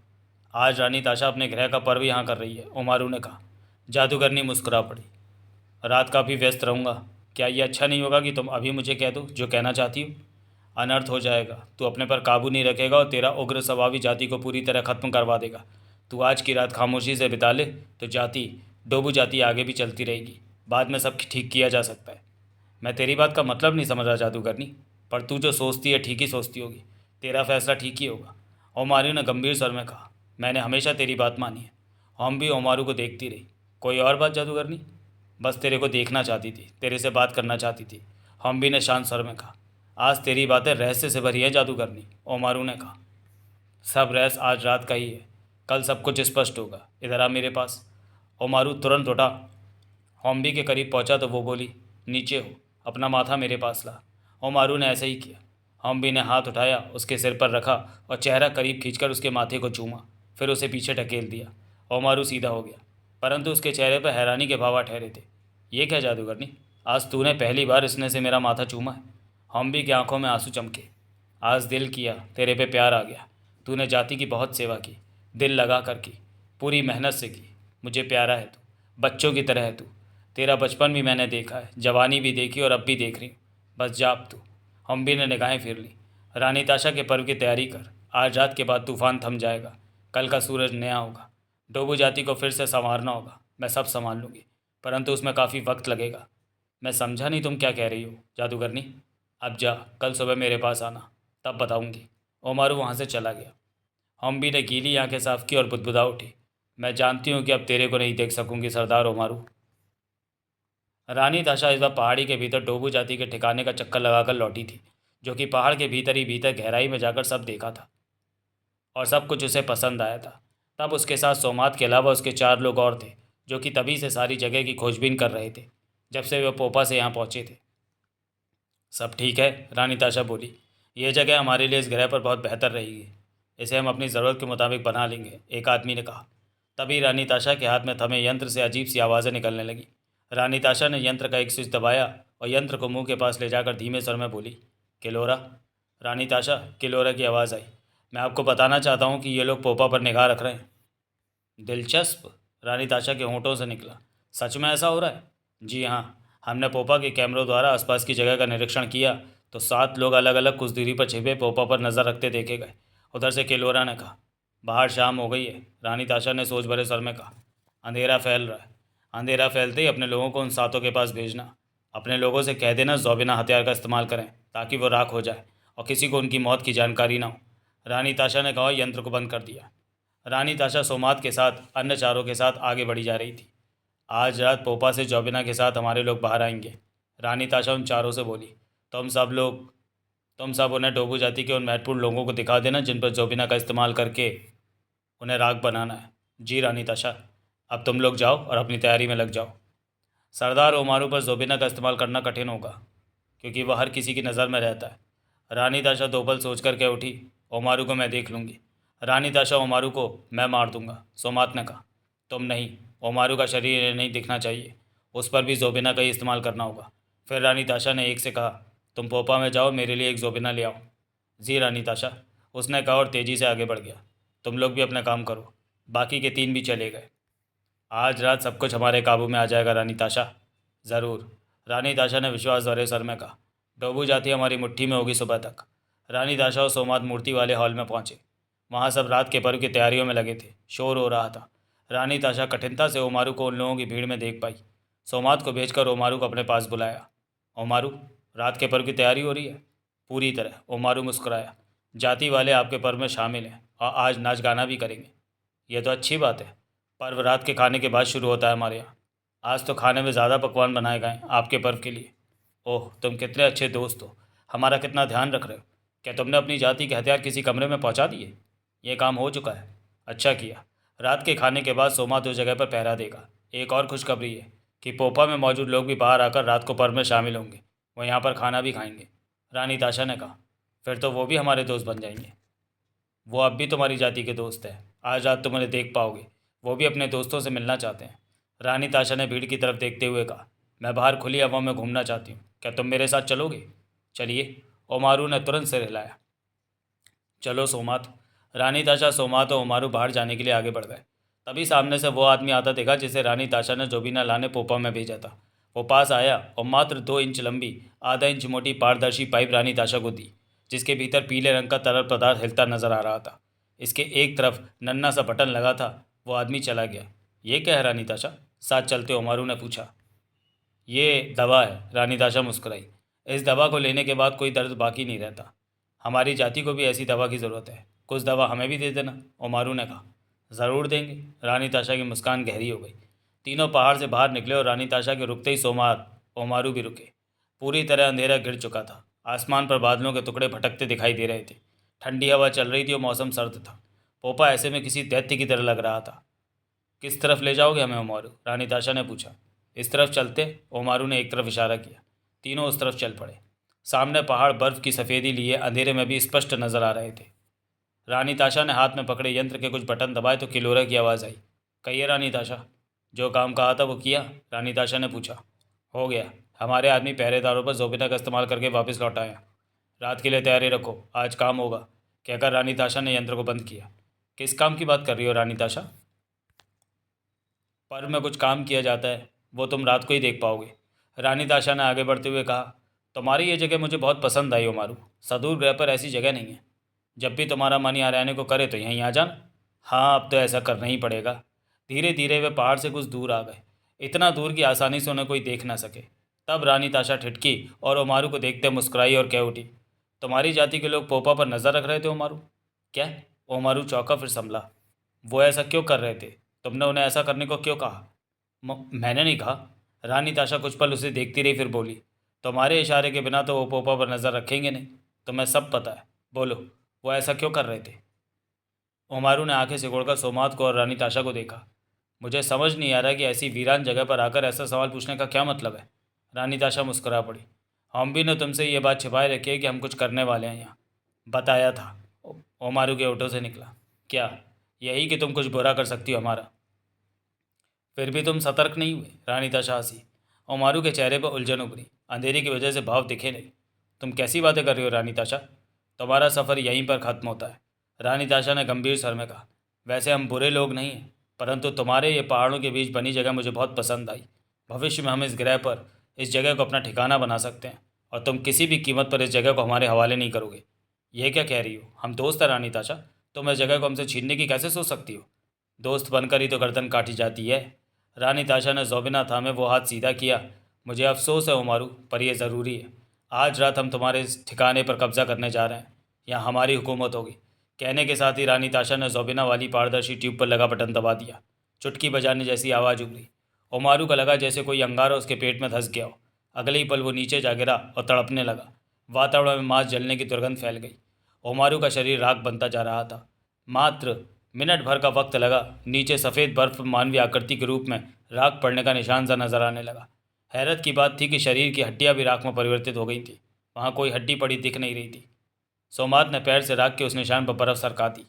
आज रानी ताशा अपने गृह का पर्व यहाँ कर रही है, ओमारू ने कहा। जादूगरनी मुस्कुरा पड़ी। रात का भी व्यस्त रहूँगा। क्या ये अच्छा नहीं होगा कि तुम अभी मुझे कह दो जो कहना चाहती हो? अनर्थ हो जाएगा। तू अपने पर काबू नहीं रखेगा और तेरा उग्र स्वभावी जाति को पूरी तरह खत्म करवा देगा। तू आज की रात खामोशी से बिता ले तो जाति, डोबू जाति आगे भी चलती रहेगी। बाद में सब ठीक किया जा सकता है। मैं तेरी बात का मतलब नहीं समझ रहा जादूगरनी, पर तू जो सोचती है ठीक ही सोचती होगी। तेरा फैसला ठीक ही होगा, ओमारू ने गंभीर स्वर में कहा। मैंने हमेशा तेरी बात मानी है। हम भी ओमारू को देखती रही। कोई और बात जादूगरनी? बस तेरे को देखना चाहती थी, तेरे से बात करना चाहती थी, हम भी ने शांत स्वर में कहा। आज तेरी बातें रहस्य से भरी है जादूगरनी, ओमारू ने कहा। सब रहस्य आज रात का ही है, कल सब कुछ स्पष्ट होगा। इधर आ मेरे पास। ओमारू तुरंत उठा। हॉम्बी के करीब पहुंचा तो वो बोली, नीचे हो, अपना माथा मेरे पास ला। ओमारू ने ऐसे ही किया। हॉम्बी ने हाथ उठाया, उसके सिर पर रखा और चेहरा करीब खींचकर उसके माथे को चूमा, फिर उसे पीछे ढकेल दिया। ओमारू सीधा हो गया, परंतु उसके चेहरे पर हैरानी के भाव ठहरे थे। ये क्या जादूगरनी, आज तूने पहली बार इसने से मेरा माथा चूमा है? हॉम्बी की आंखों में आंसू चमके। आज दिल किया, तेरे पे प्यार आ गया। तूने जाति की बहुत सेवा की, दिल लगा कर की, पूरी मेहनत से की। मुझे प्यारा है तू, बच्चों की तरह है तू। तेरा बचपन भी मैंने देखा है, जवानी भी देखी और अब भी देख रही हूँ। बस जा अब तू। हम्बी ने निगाहें फिर ली। रानी ताशा के पर्व की तैयारी कर। आज रात के बाद तूफान थम जाएगा, कल का सूरज नया होगा। डोबू जाति को फिर से संवारना होगा। मैं सब संभाल लूँगी, परंतु उसमें काफ़ी वक्त लगेगा। मैं समझा नहीं तुम क्या कह रही हो जादूगरनी। अब जा, कल सुबह मेरे पास आना, तब बताऊंगी। ओमारू वहाँ से चला गया। हम्बी ने गीली आंखें साफ की और बुदबुदा उठी। मैं जानती हूँ कि अब तेरे को नहीं देख सकूंगी सरदार ओमारू। रानी ताशा इस बार पहाड़ी के भीतर डोबू जाति के ठिकाने का चक्कर लगाकर लौटी थी, जो कि पहाड़ के भीतर ही भीतर गहराई में जाकर सब देखा था और सब कुछ उसे पसंद आया था। तब उसके साथ सोमात के अलावा उसके 4 लोग और थे, जो कि तभी से सारी जगह की खोजबीन कर रहे थे, जब से वे पोपा से यहाँ पहुँचे थे। सब ठीक है, रानी ताशा बोली। यह जगह हमारे लिए इस ग्रह पर बहुत बेहतर रहेगी। इसे हम अपनी ज़रूरत के मुताबिक बना लेंगे, एक आदमी ने कहा। तभी रानी ताशा के हाथ में थमे यंत्र से अजीब सी आवाज़ें निकलने लगीं। रानी ताशा ने यंत्र का एक स्विच दबाया और यंत्र को मुंह के पास ले जाकर धीमे स्वर में बोली, किलोरा। रानी ताशा, किलोरा की आवाज़ आई। मैं आपको बताना चाहता हूँ कि ये लोग पोपा पर निगाह रख रहे हैं। दिलचस्प, रानी ताशा के होंठों से निकला। सच में ऐसा हो रहा है? जी हाँ, हमने पोपा के कैमरों द्वारा आसपास की जगह का निरीक्षण किया तो 7 लोग अलग अलग कुछ दूरी पर छिपे पोपा पर नज़र रखते देखे गए। उधर से किलोरा ने कहा। बाहर शाम हो गई है, रानी ताशा ने सोच भरे स्वर में कहा। अंधेरा फैल रहा है। अंधेरा फैलते ही अपने लोगों को उन 7 के पास भेजना। अपने लोगों से कह देना ज़ौबिना हथियार का इस्तेमाल करें ताकि वो राख हो जाए और किसी को उनकी मौत की जानकारी ना हो। रानी ताशा ने कहा, यंत्र को बंद कर दिया। रानी ताशा सोमात के साथ अन्य चारों के साथ आगे बढ़ी जा रही थी। आज रात पोपा से जॉबिना के साथ हमारे लोग बाहर आएंगे, रानी ताशा उन चारों से बोली। तुम सब उन्हें डोबू जाति के उन महत्वपूर्ण लोगों को दिखा देना जिन पर जॉबिना का इस्तेमाल करके उन्हें राख बनाना है। जी रानी ताशा, अब तुम लोग जाओ और अपनी तैयारी में लग जाओ। सरदार ओमारू पर जोबिना का इस्तेमाल करना कठिन होगा, क्योंकि वह हर किसी की नज़र में रहता है। रानी ताशा दो पल सोच कर कह उठी, ओमारू को मैं देख लूँगी। रानी ताशा, ओमारू को मैं मार दूंगा, सोमात ने कहा। तुम नहीं, ओमारू का शरीर इन्हें नहीं दिखना चाहिए, उस पर भी जोबिना का ही इस्तेमाल करना होगा। फिर रानी ताशा ने एक से कहा, तुम पोपा में जाओ, मेरे लिए एक जोबिना ले आओ। जी रानी ताशा, उसने कहा और तेज़ी से आगे बढ़ गया। तुम लोग भी अपना काम करो। बाकी के तीन भी चले गए। आज रात सब कुछ हमारे काबू में आ जाएगा रानी ताशा। ज़रूर, रानी ताशा ने विश्वास भरे स्वर में कहा। डोबू जाती हमारी मुट्ठी में होगी सुबह तक। रानी ताशा और सोमात मूर्ति वाले हॉल में पहुंचे। वहां सब रात के पर्व की तैयारियों में लगे थे। शोर हो रहा था। रानी ताशा कठिनता से ओमारू को उन लोगों की भीड़ में देख पाई। सोमात को भेजकर ओमारू को अपने पास बुलाया। ओमारू, रात के पर्व की तैयारी हो रही है? पूरी तरह, ओमारू मुस्कुराया। जाति वाले आपके पर्व में शामिल हैं और आज नाच गाना भी करेंगे। यह तो अच्छी बात है। पर्व रात के खाने के बाद शुरू होता है हमारे यहाँ। आज तो खाने में ज़्यादा पकवान बनाए गए आपके पर्व के लिए। ओह, तुम कितने अच्छे दोस्त हो, हमारा कितना ध्यान रख रहे हो। क्या तुमने अपनी जाति के हथियार किसी कमरे में पहुंचा दिए? ये काम हो चुका है। अच्छा किया। रात के खाने के बाद सोमात उस जगह पर पहरा देगा। एक और खुशखबरी है कि पोपा में मौजूद लोग भी बाहर आकर रात को पर्व में शामिल होंगे। वो यहाँ पर खाना भी खाएंगे। रानी ताशा ने कहा। फिर तो वो भी हमारे दोस्त बन जाएंगे। वो अब भी तुम्हारी जाति के दोस्त हैं। आज रात तुम उन्हें देख पाओगे। वो भी अपने दोस्तों से मिलना चाहते हैं। रानी ताशा ने भीड़ की तरफ देखते हुए कहा, मैं बाहर खुली हवा में घूमना चाहती हूँ। क्या तुम मेरे साथ चलोगे? चलिए, ओमारू ने तुरंत सिर हिलाया। चलो सोमात। रानी ताशा, सोमात और ओमारू बाहर जाने के लिए आगे बढ़ गए। तभी सामने से वो आदमी आता देखा जिसे रानी ताशा ने जोबिना लाने पोपा में भेजा था। वो पास आया और मात्र 2 इंच लंबी, आधा इंच मोटी पारदर्शी पाइप रानी ताशा को दी, जिसके भीतर पीले रंग का तरल पदार्थ हिलता नजर आ रहा था। इसके एक तरफ नन्ना सा बटन लगा था। वो आदमी चला गया। ये क्या है रानी ताशा? साथ चलते ओमारू ने पूछा। ये दवा है, रानी ताशा मुस्कुराई। इस दवा को लेने के बाद कोई दर्द बाकी नहीं रहता। हमारी जाति को भी ऐसी दवा की ज़रूरत है। कुछ दवा हमें भी दे देना, ओमारू ने कहा। ज़रूर देंगे। रानी ताशा की मुस्कान गहरी हो गई। तीनों पहाड़ से बाहर निकले और रानी ताशा के रुकते ही सोमात, ओमारू भी रुके। पूरी तरह अंधेरा घिर चुका था। आसमान पर बादलों के टुकड़े भटकते दिखाई दे रहे थे। ठंडी हवा चल रही थी और मौसम सर्द था। पोपा ऐसे में किसी दैत्य की तरह लग रहा था। किस तरफ ले जाओगे हमें ओमारू? रानी ताशा ने पूछा। इस तरफ चलते, ओमारू ने एक तरफ इशारा किया। तीनों उस तरफ चल पड़े। सामने पहाड़ बर्फ की सफ़ेदी लिए अंधेरे में भी स्पष्ट नजर आ रहे थे। रानी ताशा ने हाथ में पकड़े यंत्र के कुछ बटन दबाए तो किलोरा की आवाज़ आई। कहिए रानी ताशा। जो काम कहा था वो किया? रानी ताशा ने पूछा। हो गया। हमारे आदमी पहरेदारों पर जोबिना का इस्तेमाल करके वापस लौट आया। रात के लिए तैयारी रखो, आज काम होगा, कहकर रानी ताशा ने यंत्र को बंद किया। किस काम की बात कर रही हो रानी ताशा? पर्व में कुछ काम किया जाता है, वो तुम रात को ही देख पाओगे। रानी ताशा ने आगे बढ़ते हुए कहा। तुम्हारी ये जगह मुझे बहुत पसंद आई ओमारू। सदूर ग्रह पर ऐसी जगह नहीं है। जब भी तुम्हारा मन यहाँ रहने को करे तो यहीं आ जाना। हाँ, अब तो ऐसा करना ही पड़ेगा। धीरे धीरे वे पहाड़ से कुछ दूर आ गए, इतना दूर कि आसानी से उन्हें कोई देख ना सके। तब रानी ताशा ठिठकी और ओमारू को देखते मुस्कुराई और कह उठी, तुम्हारी जाति के लोग पोपा पर नज़र रख रहे थे ओमारू? क्या? ओमारू चौंका, फिर संभला। वो ऐसा क्यों कर रहे थे? तुमने उन्हें ऐसा करने को क्यों कहा? मैंने नहीं कहा। रानी ताशा कुछ पल उसे देखती रही, फिर बोली, तुम्हारे इशारे के बिना तो वो पोपा पर नज़र रखेंगे नहीं। तुम्हें सब पता है। बोलो, वो ऐसा क्यों कर रहे थे? ओमारू ने आंखें सिकोड़कर सोमात को और रानी ताशा को देखा। मुझे समझ नहीं आ रहा कि ऐसी वीरान जगह पर आकर ऐसा सवाल पूछने का क्या मतलब है। रानी ताशा मुस्कुरा पड़ी। हम भी ने तुमसे ये बात छिपाए रखी है कि हम कुछ करने वाले हैं यहाँ। बताया था, ओमारू के ओठों से निकला। क्या? यही कि तुम कुछ बुरा कर सकती हो हमारा। फिर भी तुम सतर्क नहीं हुए? रानी ताशा हंसी। ओमारू के चेहरे पर उलझन उभरी। अंधेरे की वजह से भाव दिखे नहीं। तुम कैसी बातें कर रही हो रानी ताशा? तुम्हारा सफ़र यहीं पर ख़त्म होता है। रानी ताशा ने गंभीर स्वर में कहा। वैसे हम बुरे लोग नहीं हैं, परंतु तुम्हारे ये पहाड़ों के बीच बनी जगह मुझे बहुत पसंद आई। भविष्य में हम इस ग्रह पर इस जगह को अपना ठिकाना बना सकते हैं और तुम किसी भी कीमत पर इस जगह को हमारे हवाले नहीं करोगे। ये क्या कह रही हो? हम दोस्त हैं रानी ताशा। तुम इस जगह को हमसे छीनने की कैसे सोच सकती हो? दोस्त बनकर ही तो गर्दन काटी जाती है। रानी ताशा ने जोबिना थामे वो हाथ सीधा किया। मुझे अफसोस है ओमारू, पर यह ज़रूरी है। आज रात हम तुम्हारे इस ठिकाने पर कब्जा करने जा रहे हैं। यहाँ हमारी हुकूमत होगी। कहने के साथ ही रानी ताशा ने जोबिना वाली पारदर्शी ट्यूब पर लगा बटन दबा दिया। चुटकी बजाने जैसी आवाज़ उभरी। ओमारू का लगा जैसे कोई अंगारा उसके पेट में धंस गया हो। अगले ही पल वो नीचे जा गिरा और तड़पने लगा। वातावरण में मांस जलने की दुर्गंध फैल गई। ओमारू का शरीर राख बनता जा रहा था। मात्र मिनट भर का वक्त लगा। नीचे सफ़ेद बर्फ मानवीय आकृति के रूप में राख पड़ने का निशान सा नजर आने लगा। हैरत की बात थी कि शरीर की हड्डियां भी राख में परिवर्तित हो गई थी। वहाँ कोई हड्डी पड़ी दिख नहीं रही थी। सोमात ने पैर से राख के उस निशान पर बर्फ सरका दी।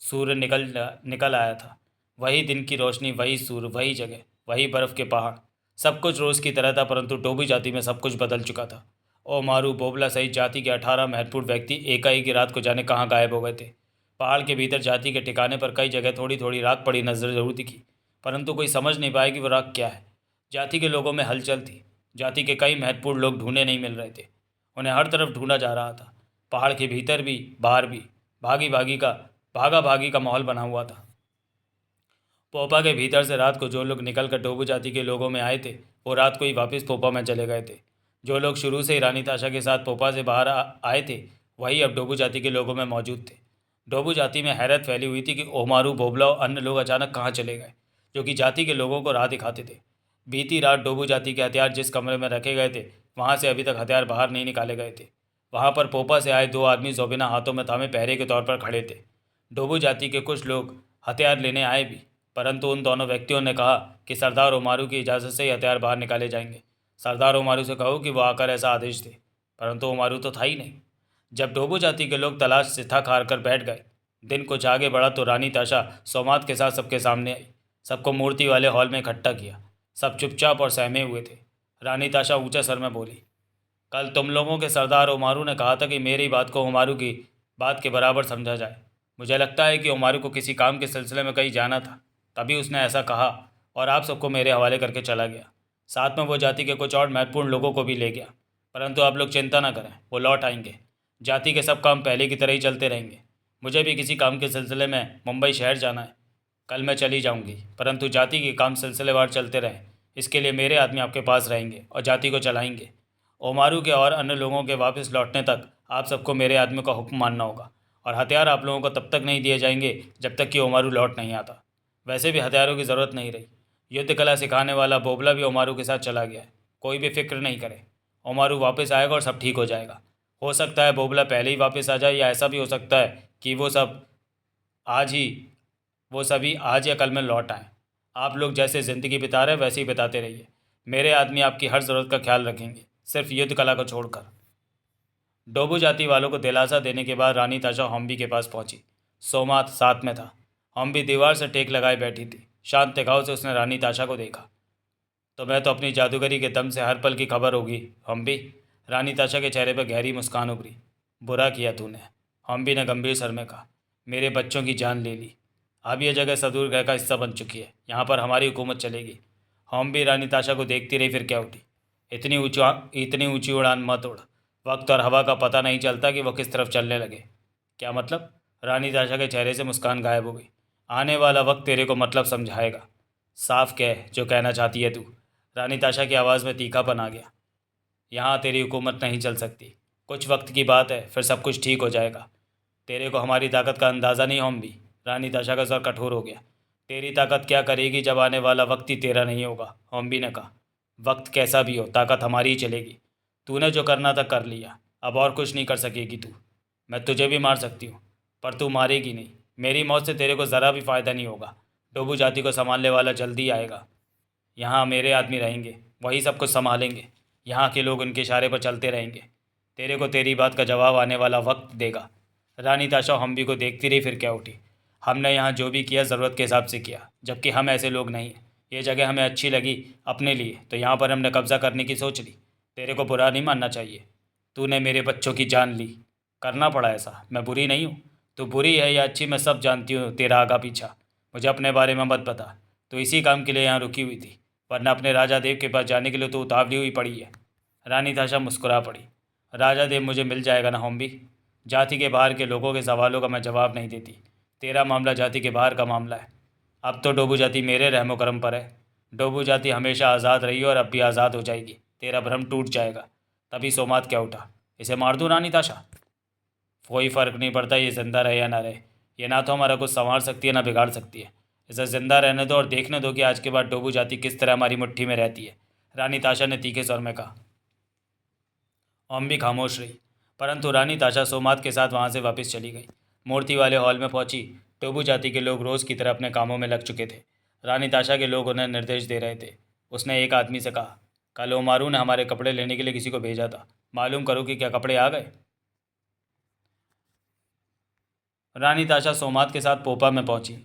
सूर्य निकल आया था। वही दिन की रोशनी, वही सूर्य, वही जगह, वही बर्फ के पहाड़। सब कुछ रोज की तरह था, परंतु डोबी जाति में सब कुछ बदल चुका था। ओमारू बोबला सहित जाति के 18 महत्वपूर्ण व्यक्ति एकाएक रात को जाने कहाँ गायब हो गए थे। पहाड़ के भीतर जाति के ठिकाने पर कई जगह थोड़ी थोड़ी राख पड़ी नजर जरूर दिखी, परंतु कोई समझ नहीं पाया कि वो राख क्या है। जाति के लोगों में हलचल थी। जाति के कई महत्वपूर्ण लोग ढूंढे नहीं मिल रहे थे। उन्हें हर तरफ ढूंढा जा रहा था, पहाड़ के भीतर भी बाहर भी। भागी भागी का भागा भागी का माहौल बना हुआ था। पोपा के भीतर से रात को जो लोग निकलकर डोबू जाति के लोगों में आए थे, वो रात को ही वापस पोपा में चले गए थे। जो लोग शुरू से ही रानी ताशा के साथ पोपा से बाहर आए थे, वही अब डोबू जाति के लोगों में मौजूद थे। डोबू जाति में हैरत फैली हुई थी कि ओमारू, बोबला और अन्य लोग अचानक कहाँ चले गए, जो कि जाति के लोगों को राह दिखाते थे। बीती रात डोबू जाति के हथियार जिस कमरे में रखे गए थे, वहाँ से अभी तक हथियार बाहर नहीं निकाले गए थे। वहाँ पर पोपा से आए 2 आदमी जोबिना हाथों में थामे पहरे के तौर पर खड़े थे। डोबू जाति के कुछ लोग हथियार लेने आए भी, परंतु उन दोनों व्यक्तियों ने कहा कि सरदार ओमारू की इजाज़त से ही हथियार बाहर निकाले जाएंगे। सरदार ओमारू से कहो कि वो आकर ऐसा आदेश दे, परंतु ओमारू तो था ही नहीं। जब डोबू जाति के लोग तलाश से थक हार कर बैठ गए, दिन कुछ आगे बढ़ा तो रानी ताशा सोमात के साथ सबके सामने आई। सबको मूर्ति वाले हॉल में इकट्ठा किया। सब चुपचाप और सहमे हुए थे। रानी ताशा ऊंचे स्वर में बोली, कल तुम लोगों के सरदार ओमारू ने कहा था कि मेरी बात को ओमारू की बात के बराबर समझा जाए। मुझे लगता है कि ओमारू को किसी काम के सिलसिले में कहीं जाना था, तभी उसने ऐसा कहा और आप सबको मेरे हवाले करके चला गया। साथ में वो जाति के कुछ और महत्वपूर्ण लोगों को भी ले गया, परंतु आप लोग चिंता न करें, वो लौट आएंगे। जाति के सब काम पहले की तरह ही चलते रहेंगे। मुझे भी किसी काम के सिलसिले में मुंबई शहर जाना है। कल मैं चली जाऊंगी, परंतु जाति के काम सिलसिलेवार चलते रहें, इसके लिए मेरे आदमी आपके पास रहेंगे और जाति को चलाएंगे। ओमारू के और अन्य लोगों के वापस लौटने तक आप सबको मेरे आदमी का हुक्म मानना होगा, और हथियार आप लोगों को तब तक नहीं दिए जाएंगे जब तक कि ओमारू लौट नहीं आता। वैसे भी हथियारों की ज़रूरत नहीं रही। युद्ध कला सिखाने वाला बोबला भी ओमारू के साथ चला गया है। कोई भी फिक्र नहीं करे, ओमारू वापस आएगा और सब ठीक हो जाएगा। हो सकता है बोबला पहले ही वापस आ जाए, या ऐसा भी हो सकता है कि वो सभी आज या कल में लौट आएँ। आप लोग जैसे ज़िंदगी बिता रहे वैसे ही बिताते रहिए। मेरे आदमी आपकी हर ज़रूरत का ख्याल रखेंगे, सिर्फ युद्ध कला को छोड़कर। डोबू जाति वालों को दिलासा देने के बाद रानी ताशा हॉम्बी के पास पहुंची। सोमात साथ में था। हॉम्बी दीवार से टेक लगाए बैठी थी। शांत निगाहों से उसने रानी ताशा को देखा। तो मैं तो अपनी जादूगरी के दम से हर पल की खबर होगी हॉम्बी। रानी ताशा के चेहरे पर गहरी मुस्कान उभरी। बुरा किया तूने, हॉम्बी ने गंभीर स्वर में कहा। मेरे बच्चों की जान ले ली। अब यह जगह सदूर ग्रह का हिस्सा बन चुकी है। यहाँ पर हमारी हुकूमत चलेगी। हॉम्बी रानी ताशा को देखती रही, फिर क्या उठी। इतनी ऊंची उड़ान मत उड़। वक्त और हवा का पता नहीं चलता कि वह किस तरफ चलने लगे। क्या मतलब? रानी ताशा के चेहरे से मुस्कान गायब हो गई। आने वाला वक्त तेरे को मतलब समझाएगा। साफ कह जो कहना चाहती है तू। रानी ताशा की आवाज़ में तीखापन आ गया। यहाँ तेरी हुकूमत नहीं चल सकती। कुछ वक्त की बात है, फिर सब कुछ ठीक हो जाएगा। तेरे को हमारी ताकत का अंदाज़ा नहीं हॉम्बी। रानी ताशा का स्वर कठोर हो गया। तेरी ताकत क्या करेगी जब आने वाला वक्त ही तेरा नहीं होगा, हॉम्बी ने कहा। वक्त कैसा भी हो, ताकत हमारी ही चलेगी। तूने जो करना था कर लिया, अब और कुछ नहीं कर सकेगी तू। मैं तुझे भी मार सकती हूँ, पर तू मारेगी नहीं। मेरी मौत से तेरे को ज़रा भी फ़ायदा नहीं होगा। डोबू जाति को संभालने वाला जल्दी आएगा। यहाँ मेरे आदमी रहेंगे, वही सब कुछ संभालेंगे। यहाँ के लोग उनके इशारे पर चलते रहेंगे। तेरे को तेरी बात का जवाब आने वाला वक्त देगा। रानी ताशा हम्बी को देखती रही, फिर क्या उठी। हमने यहाँ जो भी किया ज़रूरत के हिसाब से किया, जबकि हम ऐसे लोग नहीं हैं। ये जगह हमें अच्छी लगी अपने लिए, तो यहाँ पर हमने कब्ज़ा करने की सोच ली। तेरे को बुरा नहीं मानना चाहिए। तूने मेरे बच्चों की जान ली, करना पड़ा ऐसा। मैं बुरी नहीं हूँ। तू बुरी है या अच्छी मैं सब जानती हूँ, तेरा आगा पीछा। मुझे अपने बारे में मत बता। तो इसी काम के लिए यहाँ रुकी हुई थी, वरना अपने राजा देव के पास जाने के लिए तो उतावली हुई पड़ी है। रानी ताशा मुस्कुरा पड़ी। राजा देव मुझे मिल जाएगा ना होम्बी। जाति के बाहर के लोगों के सवालों का मैं जवाब नहीं देती। तेरा मामला जाति के बाहर का मामला है। अब तो डोबू जाति मेरे रहमो करम पर है। डोबू जाति हमेशा आज़ाद रही और अब भी आज़ाद हो जाएगी। तेरा भ्रम टूट जाएगा। तभी सोमात क्या उठा। इसे मार दूँ रानी ताशा? कोई फ़र्क नहीं पड़ता ये ज़िंदा रहे या ना रहे। ये ना तो हमारा कुछ संवार सकती है ना बिगाड़ सकती है। इसे ज़िंदा रहने दो और देखने दो कि आज के बाद डोबू जाति किस तरह हमारी मुट्ठी में रहती है, रानी ताशा ने तीखे स्वर में कहा। ओम भी खामोश रही, परंतु रानी ताशा सोमात के साथ वहाँ से वापस चली गई। मूर्ति वाले हॉल में पहुंची। डोबू जाति के लोग रोज़ की तरह अपने कामों में लग चुके थे। रानी ताशा के लोग उन्हें निर्देश दे रहे थे। उसने एक आदमी से कहा, कल ओमारू ने हमारे कपड़े लेने के लिए किसी को भेजा था, मालूम करो कि क्या कपड़े आ गए। रानी ताशा सोमात के साथ पोपा में पहुंची।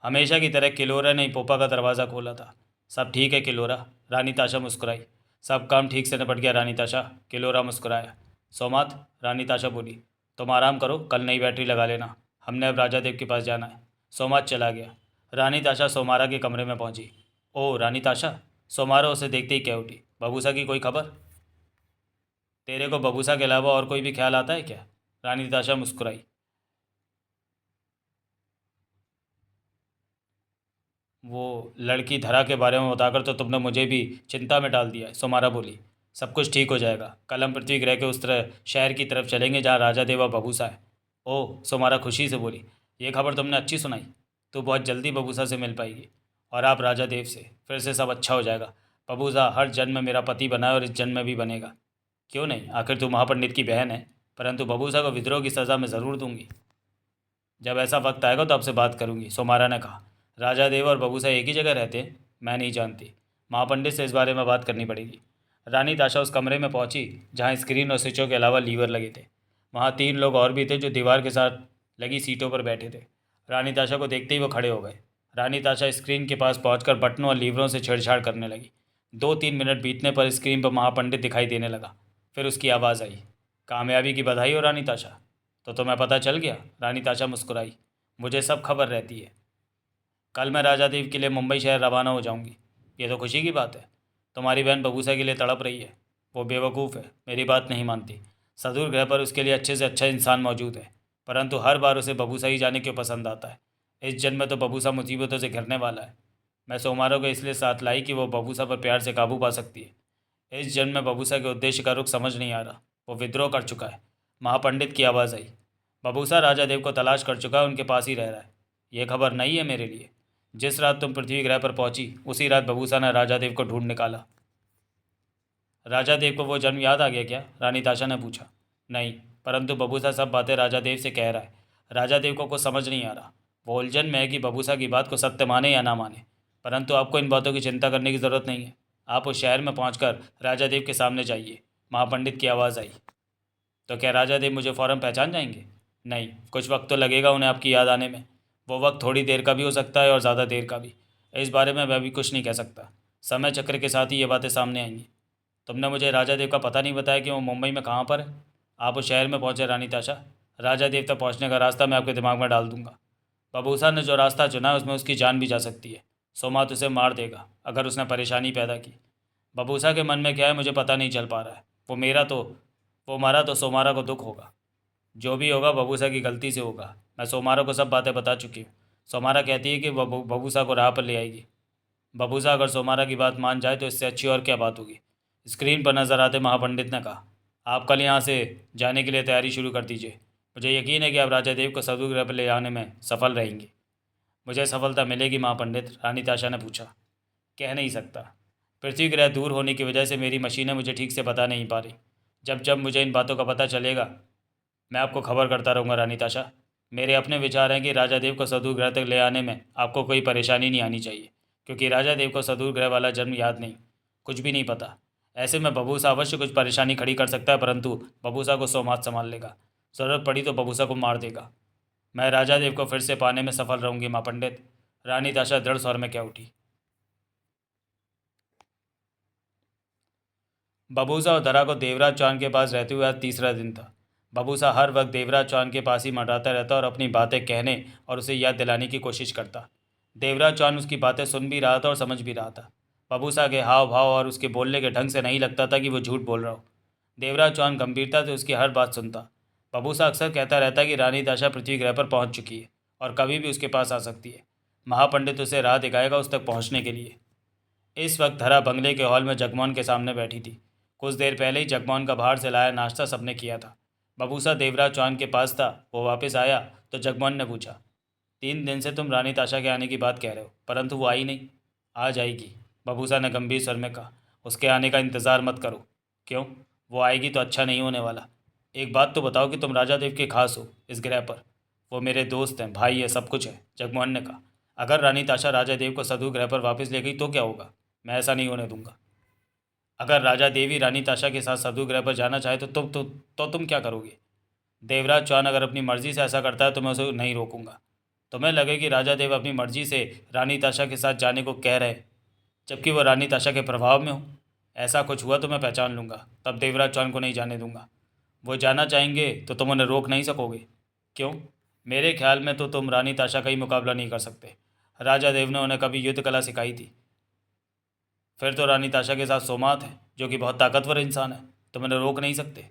हमेशा की तरह किलोरा ने पोपा का दरवाज़ा खोला था। सब ठीक है किलोरा, रानी ताशा मुस्कुराई। सब काम ठीक से निपट गया रानी ताशा, किलोरा मुस्कुराया। सोमात, रानी ताशा बोली, तुम आराम करो, कल नई बैटरी लगा लेना, हमने अब राजा देव के पास जाना है। सोमात चला गया। रानी ताशा सोमारा के कमरे में पहुंची। ओ रानी ताशा, सोमारा उसे देखते ही कह उठी, बबूसा की कोई खबर? तेरे को बबूसा के अलावा और कोई भी ख्याल आता है क्या? रानी ताशा मुस्कुराई। वो लड़की धरा के बारे में बताकर तो तुमने मुझे भी चिंता में डाल दिया है, सोमारा बोली। सब कुछ ठीक हो जाएगा, कल हम पृथ्वी ग्रह के उस तरह शहर की तरफ चलेंगे जहाँ राजा देव और बबूसा है। ओह, सोमारा खुशी से बोली, ये खबर तुमने अच्छी सुनाई। तू बहुत जल्दी बबूसा से मिल पाएगी और आप राजा देव से, फिर से सब अच्छा हो जाएगा। बबूसा हर जन्म में मेरा पति बना है और इस जन्म में भी बनेगा। क्यों नहीं, आखिर तू महापंडित की बहन है। परंतु बबूसा को विद्रोह की सज़ा मैं ज़रूर दूंगी। जब ऐसा वक्त आएगा तो आपसे बात करूंगी, सोमारा ने कहा। राजा देव और बबूसा एक ही जगह रहते हैं? मैं नहीं जानती, महापंडित से इस बारे में बात करनी पड़ेगी। रानी ताशा उस कमरे में पहुंची जहां स्क्रीन और स्विचों के अलावा लीवर लगे थे। वहां 3 लोग और भी थे जो दीवार के साथ लगी सीटों पर बैठे थे। रानी ताशा को देखते ही वो खड़े हो गए। रानी ताशा स्क्रीन के पास पहुंचकर बटनों और लीवरों से छेड़छाड़ करने लगी। 2-3 मिनट बीतने पर स्क्रीन पर महापंडित दिखाई देने लगा। फिर उसकी आवाज़ आई, कामयाबी की बधाई हो रानी ताशा। तो तुम्हें पता चल गया? रानी ताशा मुस्कुराई। मुझे सब खबर रहती है। कल मैं राजा देव के लिए मुंबई शहर रवाना हो जाऊंगी। ये तो खुशी की बात है। तुम्हारी बहन बबूसा के लिए तड़प रही है। वो बेवकूफ़ है, मेरी बात नहीं मानती। सदूर ग्रह पर उसके लिए अच्छे से अच्छा इंसान मौजूद है, परंतु हर बार उसे बबूसा ही जाने क्यों पसंद आता है। इस जन्म में तो बबूसा मुसीबतों से घिरने वाला है। मैं सोमारो को इसलिए साथ लाई कि वो बबूसा पर प्यार से काबू पा सकती है। इस जन्म में बबूसा के उद्देश्य का रुख समझ नहीं आ रहा। वो विद्रोह कर चुका है। महापंडित की आवाज़ आई। बबूसा राजा देव को तलाश कर चुका है, उनके पास ही रह रहा है। यह खबर नहीं है मेरे लिए। जिस रात तुम पृथ्वी ग्रह पर पहुंची उसी रात बबूसा ने राजा देव को ढूंढ निकाला। राजा देव को वो जन्म याद आ गया क्या? रानी ताशा ने पूछा। नहीं, परंतु बबूसा सब बातें राजा देव से कह रहा है। राजा देव को कुछ समझ नहीं आ रहा। वो उलझन में है कि बबूसा की बात को सत्य माने या ना माने। परंतु आपको इन बातों की चिंता करने की ज़रूरत नहीं है। आप उस शहर में पहुंचकर राजा देव के सामने जाइए। महापंडित की आवाज़ आई। तो क्या राजा देव मुझे फ़ौरन पहचान जाएंगे? नहीं, कुछ वक्त तो लगेगा उन्हें आपकी याद आने में। वो वक्त थोड़ी देर का भी हो सकता है और ज़्यादा देर का भी। इस बारे में मैं भी कुछ नहीं कह सकता। समय चक्र के साथ ही ये बातें सामने आएंगी। तुमने मुझे राजा देव का पता नहीं बताया कि वो मुंबई में कहाँ पर है। आप उस शहर में पहुँचे रानी ताशा। राजा देव तक पहुँचने का रास्ता मैं आपके दिमाग में डाल दूंगा। बबूसा ने जो रास्ता चुना है उसमें उसकी जान भी जा सकती है। सोमात उसे मार देगा अगर उसने परेशानी पैदा की। बबूसा के मन में क्या है मुझे पता नहीं चल पा रहा है। वो मारा तो सोमारा को दुख होगा। जो भी होगा बबूसा की गलती से होगा। मैं सोमारा को सब बातें बता चुकी हूँ। सोमारा कहती है कि वह बबूसा को राह पर ले आएगी। बबूसा अगर सोमारा की बात मान जाए तो इससे अच्छी और क्या बात होगी। स्क्रीन पर नजर आते महापंडित ने कहा, आप कल यहाँ से जाने के लिए तैयारी शुरू कर दीजिए। मुझे यकीन है कि आप राजा देव को सदुग्रह ग्रह पर ले आने में सफल रहेंगे। मुझे सफलता मिलेगी महापंडित? रानी ताशा ने पूछा। कह नहीं सकता। पृथ्वी ग्रह दूर होने की वजह से मेरी मशीनें मुझे ठीक से बता नहीं पा रही। जब जब मुझे इन बातों का पता चलेगा मैं आपको खबर करता रहूँगा रानी ताशा। मेरे अपने विचार हैं कि राजा देव को सदूर ग्रह तक ले आने में आपको कोई परेशानी नहीं आनी चाहिए, क्योंकि राजा देव को सदूर ग्रह वाला जन्म याद नहीं, कुछ भी नहीं पता। ऐसे में बबूसा अवश्य कुछ परेशानी खड़ी कर सकता है, परंतु बबूसा को सोमात संभाल लेगा। ज़रूरत पड़ी तो बबूसा को मार देगा। मैं राजा देव को फिर से पाने में सफल रहूँगी माँ पंडित। रानी ताशा दृढ़ स्वर में कह उठी। बबूसा और दरा को देवराज चौहान के पास रहते हुए आज तीसरा दिन था। बबूसा हर वक्त देवराज चौहान के पास ही मंडराता रहता और अपनी बातें कहने और उसे याद दिलाने की कोशिश करता। देवराज चौहान उसकी बातें सुन भी रहा था और समझ भी रहा था। बबूसा के हाव भाव और उसके बोलने के ढंग से नहीं लगता था कि वो झूठ बोल रहा हो। देवराज चौहान गंभीरता से उसकी हर बात सुनता। बबूसा अक्सर कहता रहता कि रानी ताशा पृथ्वी ग्रह पर पहुंच चुकी है और कभी भी उसके पास आ सकती है। महापंडित उसे राह दिखाएगा उस तक पहुंचने के लिए। इस वक्त धरा बंगले के हॉल में जगमोहन के सामने बैठी थी। कुछ देर पहले ही जगमोहन का बाहर से लाया नाश्ता सबने किया था। बबूसा देवराज चौहान के पास था। वो वापस आया तो जगमोहन ने पूछा, 3 दिन से तुम रानी ताशा के आने की बात कह रहे हो, परंतु वो आई नहीं। आ जाएगी, बबूसा ने गंभीर स्वर में कहा। उसके आने का इंतज़ार मत करो। क्यों? वो आएगी तो अच्छा नहीं होने वाला। एक बात तो बताओ कि तुम राजा देव के खास हो इस ग्रह पर। वो मेरे दोस्त हैं, भाई है, सब कुछ है, जगमोहन ने कहा। अगर रानी ताशा राजा देव को सदु ग्रह पर वापस ले गई तो क्या होगा? मैं ऐसा नहीं होने दूंगा। अगर राजा देवी रानी ताशा के साथ सदु ग्रह पर जाना चाहे तो तुम क्या करोगे? देवराज चौहान अगर अपनी मर्जी से ऐसा करता है तो मैं उसे नहीं रोकूंगा। तुम्हें लगे कि राजा देव अपनी मर्जी से रानी ताशा के साथ जाने को कह रहे, जबकि वो रानी ताशा के प्रभाव में हो। ऐसा कुछ हुआ तो मैं पहचान लूँगा, तब देवराज चौहान को नहीं जाने दूंगा। वो जाना चाहेंगे तो तुम उन्हें रोक नहीं सकोगे। क्यों? मेरे ख्याल में तो तुम रानी ताशा का ही मुकाबला नहीं कर सकते। राजा देव ने उन्हें कभी युद्ध कला सिखाई थी। फिर तो रानी ताशा के साथ सोमात है, जो कि बहुत ताकतवर इंसान है। तुम उन्हें रोक नहीं सकते।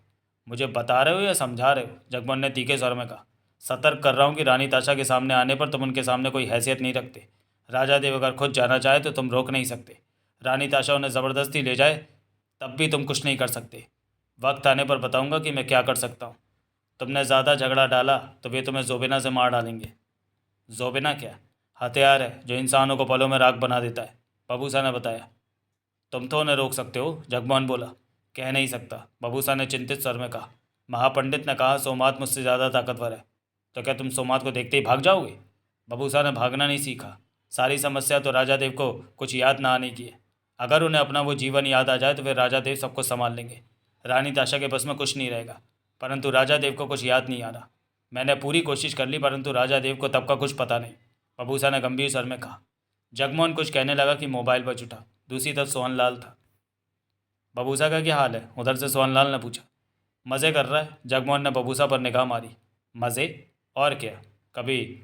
मुझे बता रहे हो या समझा रहे हो? जगमोहन ने तीखे स्वर में कहा। सतर्क कर रहा हूँ कि रानी ताशा के सामने आने पर तुम उनके सामने कोई हैसियत नहीं रखते। राजा देव अगर खुद जाना चाहे तो तुम रोक नहीं सकते। रानी ताशा उन्हें ज़बरदस्ती ले जाए तब भी तुम कुछ नहीं कर सकते। वक्त आने पर बताऊंगा कि मैं क्या कर सकता हूँ। तुमने ज़्यादा झगड़ा डाला तो वे तुम्हें जोबेना से मार डालेंगे। जोबेना क्या? हथियार है जो इंसानों को पलों में राख बना देता है, बबूसा ने बताया। तुम तो उन्हें रोक सकते हो, जगमोहन बोला। कह नहीं सकता, बबूसा ने चिंतित स्वर में कहा। महापंडित ने कहा सोमात मुझसे ज़्यादा ताकतवर है। तो क्या तुम सोमात को देखते ही भाग जाओगे? बबूसा ने भागना नहीं सीखा। सारी समस्या तो राजा देव को कुछ याद ना आने की है। अगर उन्हें अपना वो जीवन याद आ जाए तो फिर राजा देव सबको संभाल लेंगे। रानी ताशा के बस में कुछ नहीं रहेगा। परंतु राजा देव को कुछ याद नहीं आ रहा। मैंने पूरी कोशिश कर ली, परंतु राजा देव को तब का कुछ पता नहीं, बबूसा ने गंभीर स्वर में कहा। जगमोहन कुछ कहने लगा कि मोबाइल बज उठा। दूसरी तरफ सोहनलाल था। बबूसा का क्या हाल है? उधर से सोहनलाल ने पूछा। मज़े कर रहा है, जगमोहन ने बबूसा पर निगाह मारी। मज़े? और क्या? कभी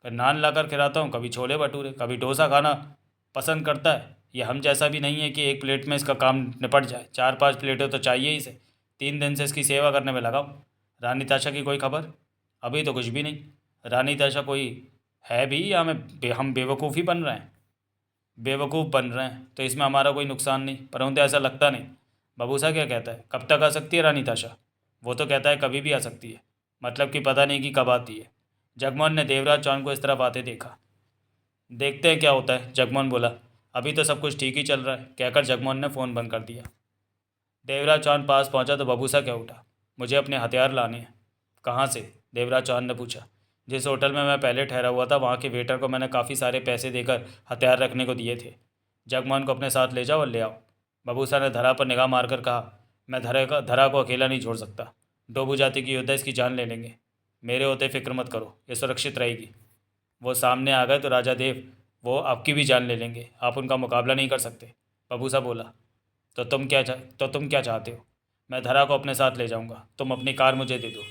नान लाकर खिलाता हूँ, कभी छोले भटूरे, कभी डोसा खाना पसंद करता है। ये हम जैसा भी नहीं है कि एक प्लेट में इसका काम निपट जाए, 4-5 प्लेटें तो चाहिए ही इसे। 3 दिन से इसकी सेवा करने में लगा हूँ। रानी ताशा की कोई खबर? अभी तो कुछ भी नहीं। रानी ताशा कोई है भी या हम बेवकूफ़ ही बन रहे हैं? बेवकूफ़ बन रहे हैं तो इसमें हमारा कोई नुकसान नहीं, परंतु ऐसा लगता नहीं। बबूसा क्या कहता है, कब तक आ सकती है रानी ताशा? वो तो कहता है कभी भी आ सकती है, मतलब कि पता नहीं कि कब आती है। जगमोहन ने देवराज चौहान को इस तरफ आते देखा। देखते हैं क्या होता है, जगमोहन बोला। अभी तो सब कुछ ठीक ही चल रहा है, कहकर जगमोहन ने फ़ोन बंद कर दिया। देवराज चौहान पास पहुंचा तो बबूसा क्या उठा। मुझे अपने हथियार लाने हैं। कहाँ से? देवराज चौहान ने पूछा। जिस होटल में मैं पहले ठहरा हुआ था वहाँ के वेटर को मैंने काफ़ी सारे पैसे देकर हथियार रखने को दिए थे। जगमोहन को अपने साथ ले जाओ और ले आओ। बबूसा ने धरा पर निगाह मारकर कहा। मैं धरा को अकेला नहीं छोड़ सकता। डोबू जाति की योद्धा इसकी जान ले लेंगे। मेरे होते फिक्र मत करो, ये सुरक्षित रहेगी। वो सामने आ गए तो राजा देव वो आपकी भी जान ले लेंगे, आप उनका मुकाबला नहीं कर सकते, बबूसा बोला। तो तुम क्या चाहते हो? मैं धरा को अपने साथ ले जाऊंगा, तुम अपनी कार मुझे दे दो।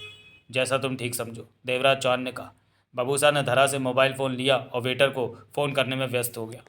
जैसा तुम ठीक समझो, देवराज चौहान ने कहा। बबूसा ने धरा से मोबाइल फ़ोन लिया और वेटर को फ़ोन करने में व्यस्त हो गया।